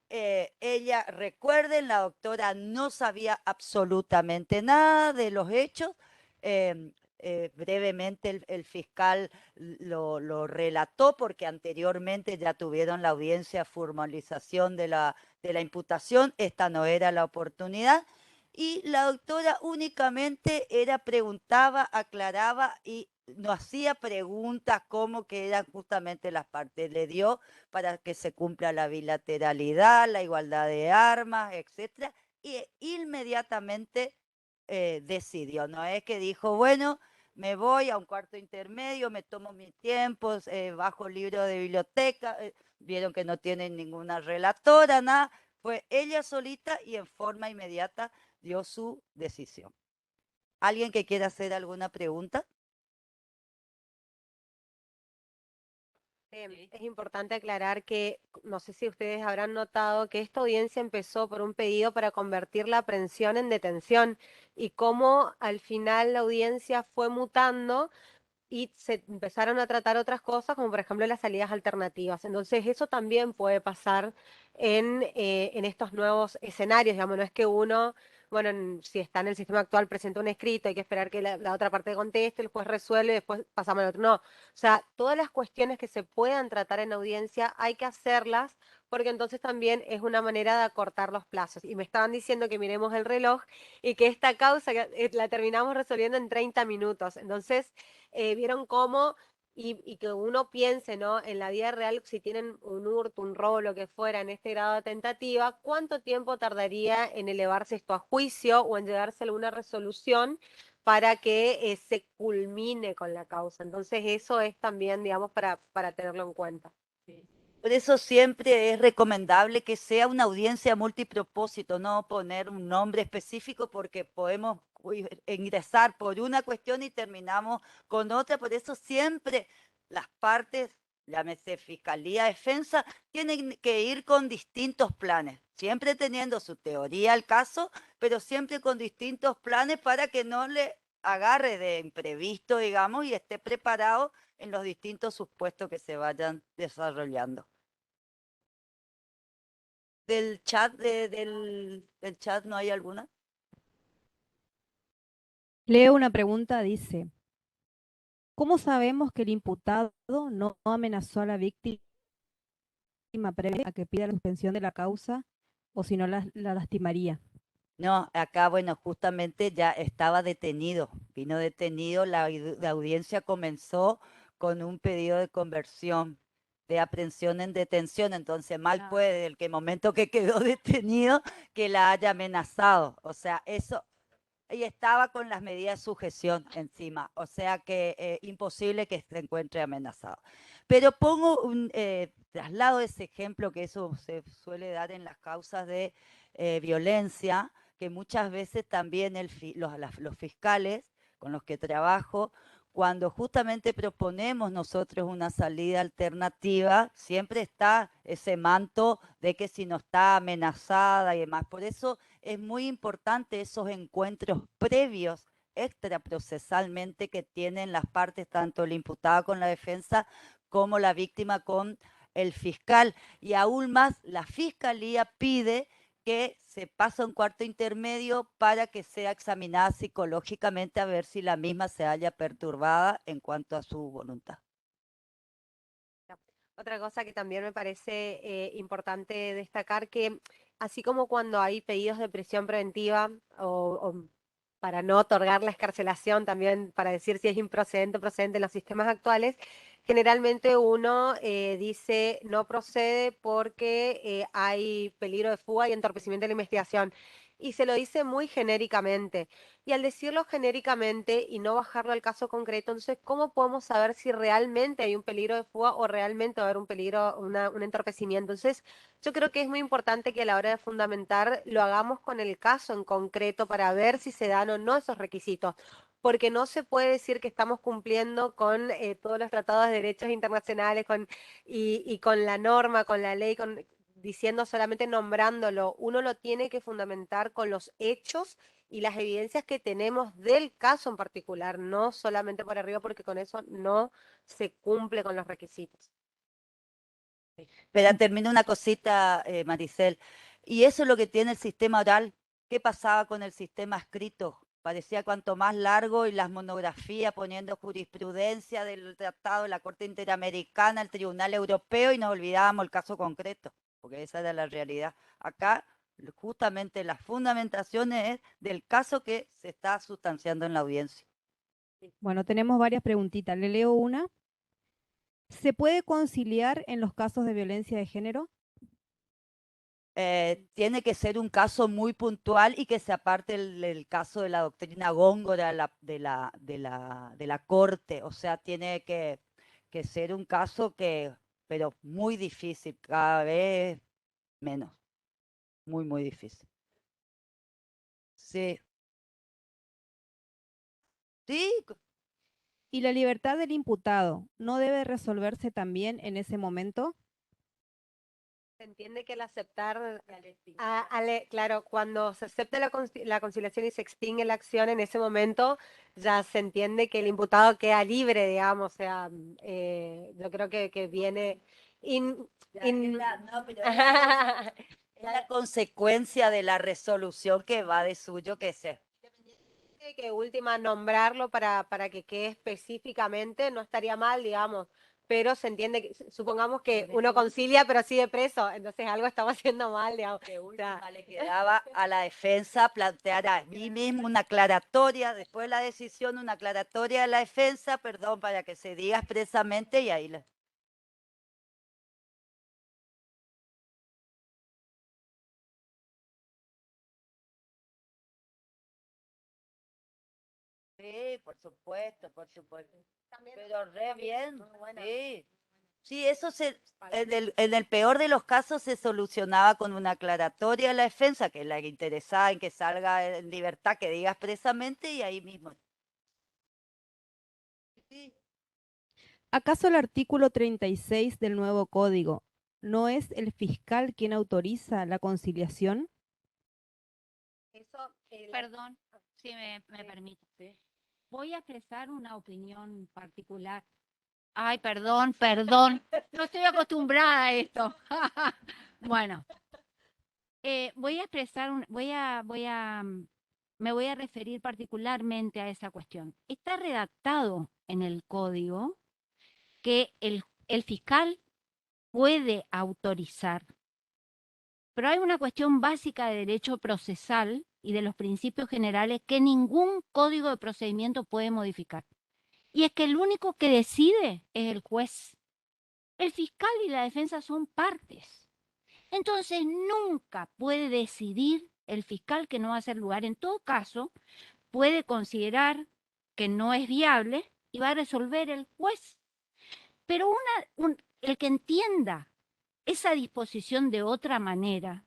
Ella, recuerden, la doctora no sabía absolutamente nada de los hechos. Brevemente el fiscal lo relató porque anteriormente ya tuvieron la audiencia formalización de la imputación, esta no era la oportunidad y la doctora únicamente preguntaba, aclaraba y no hacía preguntas como que eran justamente las partes, le dio para que se cumpla la bilateralidad, la igualdad de armas, etcétera, y inmediatamente decidió, no es que dijo, bueno, me voy a un cuarto intermedio, me tomo mi tiempo, bajo el libro de biblioteca, vieron que no tienen ninguna relatora, nada, fue ella solita y en forma inmediata dio su decisión. ¿Alguien que quiera hacer alguna pregunta? Sí. Es importante aclarar que, no sé si ustedes habrán notado que esta audiencia empezó por un pedido para convertir la aprehensión en detención y cómo al final la audiencia fue mutando y se empezaron a tratar otras cosas, como por ejemplo las salidas alternativas. Entonces, eso también puede pasar en estos nuevos escenarios, digamos, no es que uno, bueno, si está en el sistema actual, presenta un escrito, hay que esperar que la otra parte conteste, el juez resuelve, después pasamos al otro. No, o sea, todas las cuestiones que se puedan tratar en audiencia hay que hacerlas porque entonces también es una manera de acortar los plazos. Y me estaban diciendo que miremos el reloj y que esta causa la terminamos resolviendo en 30 minutos. Entonces, vieron cómo, y que uno piense, ¿no? En la vida real, si tienen un hurto, un robo, lo que fuera, en este grado de tentativa, ¿cuánto tiempo tardaría en elevarse esto a juicio o en llegarse a alguna resolución para que se culmine con la causa? Entonces, eso es también, digamos, para tenerlo en cuenta. Por eso siempre es recomendable que sea una audiencia multipropósito, no poner un nombre específico porque podemos ingresar por una cuestión y terminamos con otra. Por eso siempre las partes, llámese fiscalía, defensa, tienen que ir con distintos planes, siempre teniendo su teoría al caso, pero siempre con distintos planes para que no le agarre de imprevisto, digamos, y esté preparado en los distintos supuestos que se vayan desarrollando. Del chat, del chat no hay alguna. Leo una pregunta, dice, ¿cómo sabemos que el imputado no amenazó a la víctima previa a que pida la suspensión de la causa o si no la lastimaría? No, acá, bueno, justamente ya estaba detenido, vino detenido, la audiencia comenzó con un pedido de conversión, de aprehensión en detención, entonces mal Ah. puede, el que momento que quedó detenido, que la haya amenazado, o sea, eso, y estaba con las medidas de sujeción encima, o sea que imposible que se encuentre amenazado. Pero pongo traslado ese ejemplo que eso se suele dar en las causas de violencia, que muchas veces también los fiscales con los que trabajo, cuando justamente proponemos nosotros una salida alternativa, siempre está ese manto de que si no está amenazada y demás. Por eso es muy importante esos encuentros previos extraprocesalmente que tienen las partes, tanto el imputado con la defensa como la víctima con el fiscal. Y aún más, la fiscalía pide que se pase a un cuarto intermedio para que sea examinada psicológicamente a ver si la misma se halla perturbada en cuanto a su voluntad. Otra cosa que también me parece importante destacar que así como cuando hay pedidos de prisión preventiva o para no otorgar la excarcelación, también para decir si es improcedente o procedente en los sistemas actuales, generalmente uno dice no procede porque hay peligro de fuga y entorpecimiento de la investigación. Y se lo dice muy genéricamente. Y al decirlo genéricamente y no bajarlo al caso concreto, entonces, ¿cómo podemos saber si realmente hay un peligro de fuga o realmente va a haber un peligro, un entorpecimiento? Entonces, yo creo que es muy importante que a la hora de fundamentar lo hagamos con el caso en concreto para ver si se dan o no esos requisitos. Porque no se puede decir que estamos cumpliendo con todos los tratados de derechos internacionales y con la norma, con la ley, diciendo solamente nombrándolo. Uno lo tiene que fundamentar con los hechos y las evidencias que tenemos del caso en particular, no solamente por arriba, porque con eso no se cumple con los requisitos. Pero termino una cosita, Maricel. Y eso es lo que tiene el sistema oral. ¿Qué pasaba con el sistema escrito? Parecía cuanto más largo y las monografías poniendo jurisprudencia del tratado de la Corte Interamericana, el Tribunal Europeo y nos olvidábamos el caso concreto, porque esa era la realidad. Acá justamente las fundamentaciones es del caso que se está sustanciando en la audiencia. Bueno, tenemos varias preguntitas. Le leo una. ¿Se puede conciliar en los casos de violencia de género? Tiene que ser un caso muy puntual y que se aparte el caso de la doctrina Góngora de la Corte. O sea, tiene que ser un caso pero muy difícil, cada vez menos, muy, muy difícil. Sí, sí, ¿Y la libertad del imputado no debe resolverse también en ese momento? Se entiende que al aceptar, claro, cuando se acepta la conciliación y se extingue la acción, en ese momento ya se entiende que el imputado queda libre, digamos, o sea, yo creo que viene... No, pero es la consecuencia de la resolución que va de suyo que se... Que última nombrarlo para que quede específicamente, no estaría mal, digamos, pero se entiende que, supongamos que uno concilia pero sigue preso, entonces algo estaba haciendo mal, digamos. Que O sea, última le quedaba a la defensa plantear a mí mismo una aclaratoria, después de la decisión, una aclaratoria de la defensa, perdón, para que se diga expresamente y ahí la... Sí, por supuesto, por supuesto. Pero re bien, sí. Sí, eso en el peor de los casos se solucionaba con una aclaratoria a la defensa, que es la que interesaba en que salga en libertad, que diga expresamente y ahí mismo. Sí. ¿Acaso el artículo 36 del nuevo código no es el fiscal quien autoriza la conciliación? eso, Perdón, si me permite. Voy a expresar una opinión particular. Ay, perdón. No estoy acostumbrada a esto. Bueno, voy a expresar, me voy a referir particularmente a esa cuestión. Está redactado en el código que el fiscal puede autorizar, pero hay una cuestión básica de derecho procesal y de los principios generales que ningún código de procedimiento puede modificar. Y es que el único que decide es el juez. El fiscal y la defensa son partes. Entonces nunca puede decidir el fiscal que no va a hacer lugar. En todo caso, puede considerar que no es viable y va a resolver el juez. Pero el que entienda esa disposición de otra manera,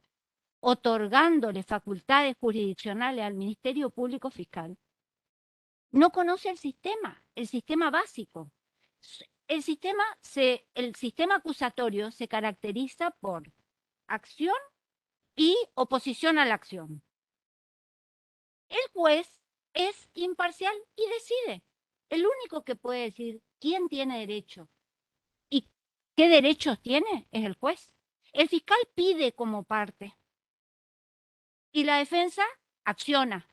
otorgándole facultades jurisdiccionales al Ministerio Público Fiscal, no conoce el sistema básico. El sistema acusatorio se caracteriza por acción y oposición a la acción. El juez es imparcial y decide. El único que puede decir quién tiene derecho y qué derechos tiene es el juez. El fiscal pide como parte y la defensa acciona,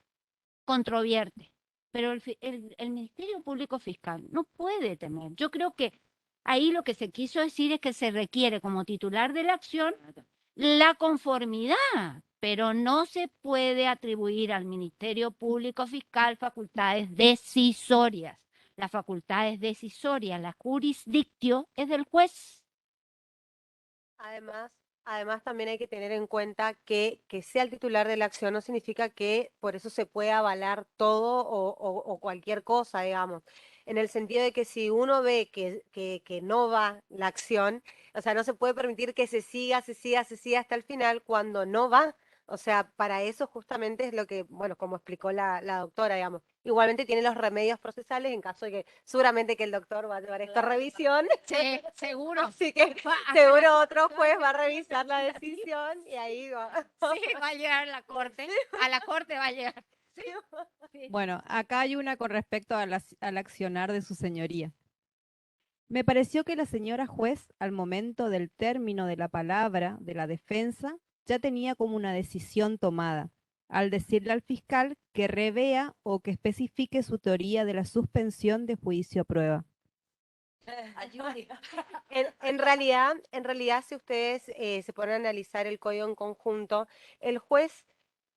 controvierte. Pero el Ministerio Público Fiscal no puede temer. Yo creo que ahí lo que se quiso decir es que se requiere como titular de la acción la conformidad, pero no se puede atribuir al Ministerio Público Fiscal facultades decisorias. Las facultades decisorias, la jurisdictio es del juez. Además, también hay que tener en cuenta que sea el titular de la acción no significa que por eso se puede avalar todo o cualquier cosa, digamos. En el sentido de que si uno ve que no va la acción, o sea, no se puede permitir que se siga hasta el final cuando no va. O sea, para eso justamente es lo que, bueno, como explicó la doctora, digamos. Igualmente tiene los remedios procesales en caso de que seguramente que el doctor va a llevar esto a revisión. Sí, seguro. Así que seguro otro juez va a revisar la decisión y ahí va. Sí, va a llegar a la corte. A la corte va a llegar. Sí. Sí. Bueno, acá hay una con respecto al accionar de su señoría. Me pareció que la señora juez, al momento del término de la palabra de la defensa, ya tenía como una decisión tomada, al decirle al fiscal que revea o que especifique su teoría de la suspensión de juicio a prueba. En realidad, si ustedes se ponen a analizar el código en conjunto, el juez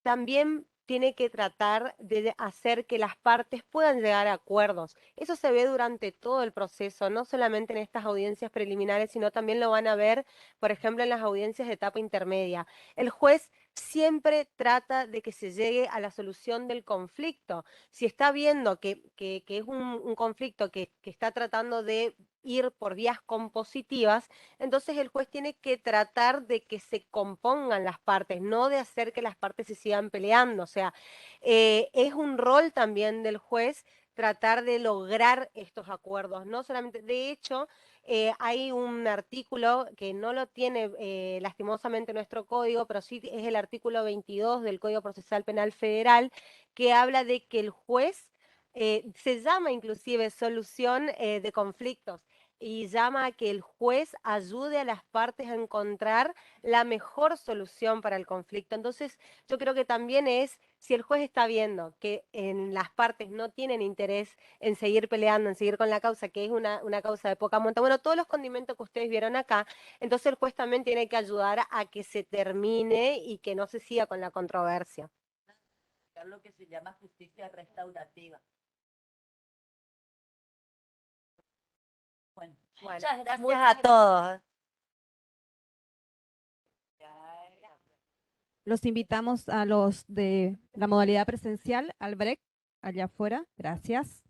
también tiene que tratar de hacer que las partes puedan llegar a acuerdos. Eso se ve durante todo el proceso, no solamente en estas audiencias preliminares, sino también lo van a ver, por ejemplo, en las audiencias de etapa intermedia. El juez siempre trata de que se llegue a la solución del conflicto. Si está viendo que es un conflicto que está tratando de ir por vías compositivas, entonces el juez tiene que tratar de que se compongan las partes, no de hacer que las partes se sigan peleando. O sea, es un rol también del juez tratar de lograr estos acuerdos. No solamente, de hecho, hay un artículo que no lo tiene lastimosamente nuestro código, pero sí es el artículo 22 del Código Procesal Penal Federal, que habla de que el juez se llama inclusive solución de conflictos y llama a que el juez ayude a las partes a encontrar la mejor solución para el conflicto. Entonces, yo creo que también es, si el juez está viendo que en las partes no tienen interés en seguir peleando, en seguir con la causa, que es una causa de poca monta, bueno, todos los condimentos que ustedes vieron acá, entonces el juez también tiene que ayudar a que se termine y que no se siga con la controversia. Lo que se llama justicia restaurativa. Bueno, muchas gracias a todos. Los invitamos a los de la modalidad presencial al break allá afuera. Gracias.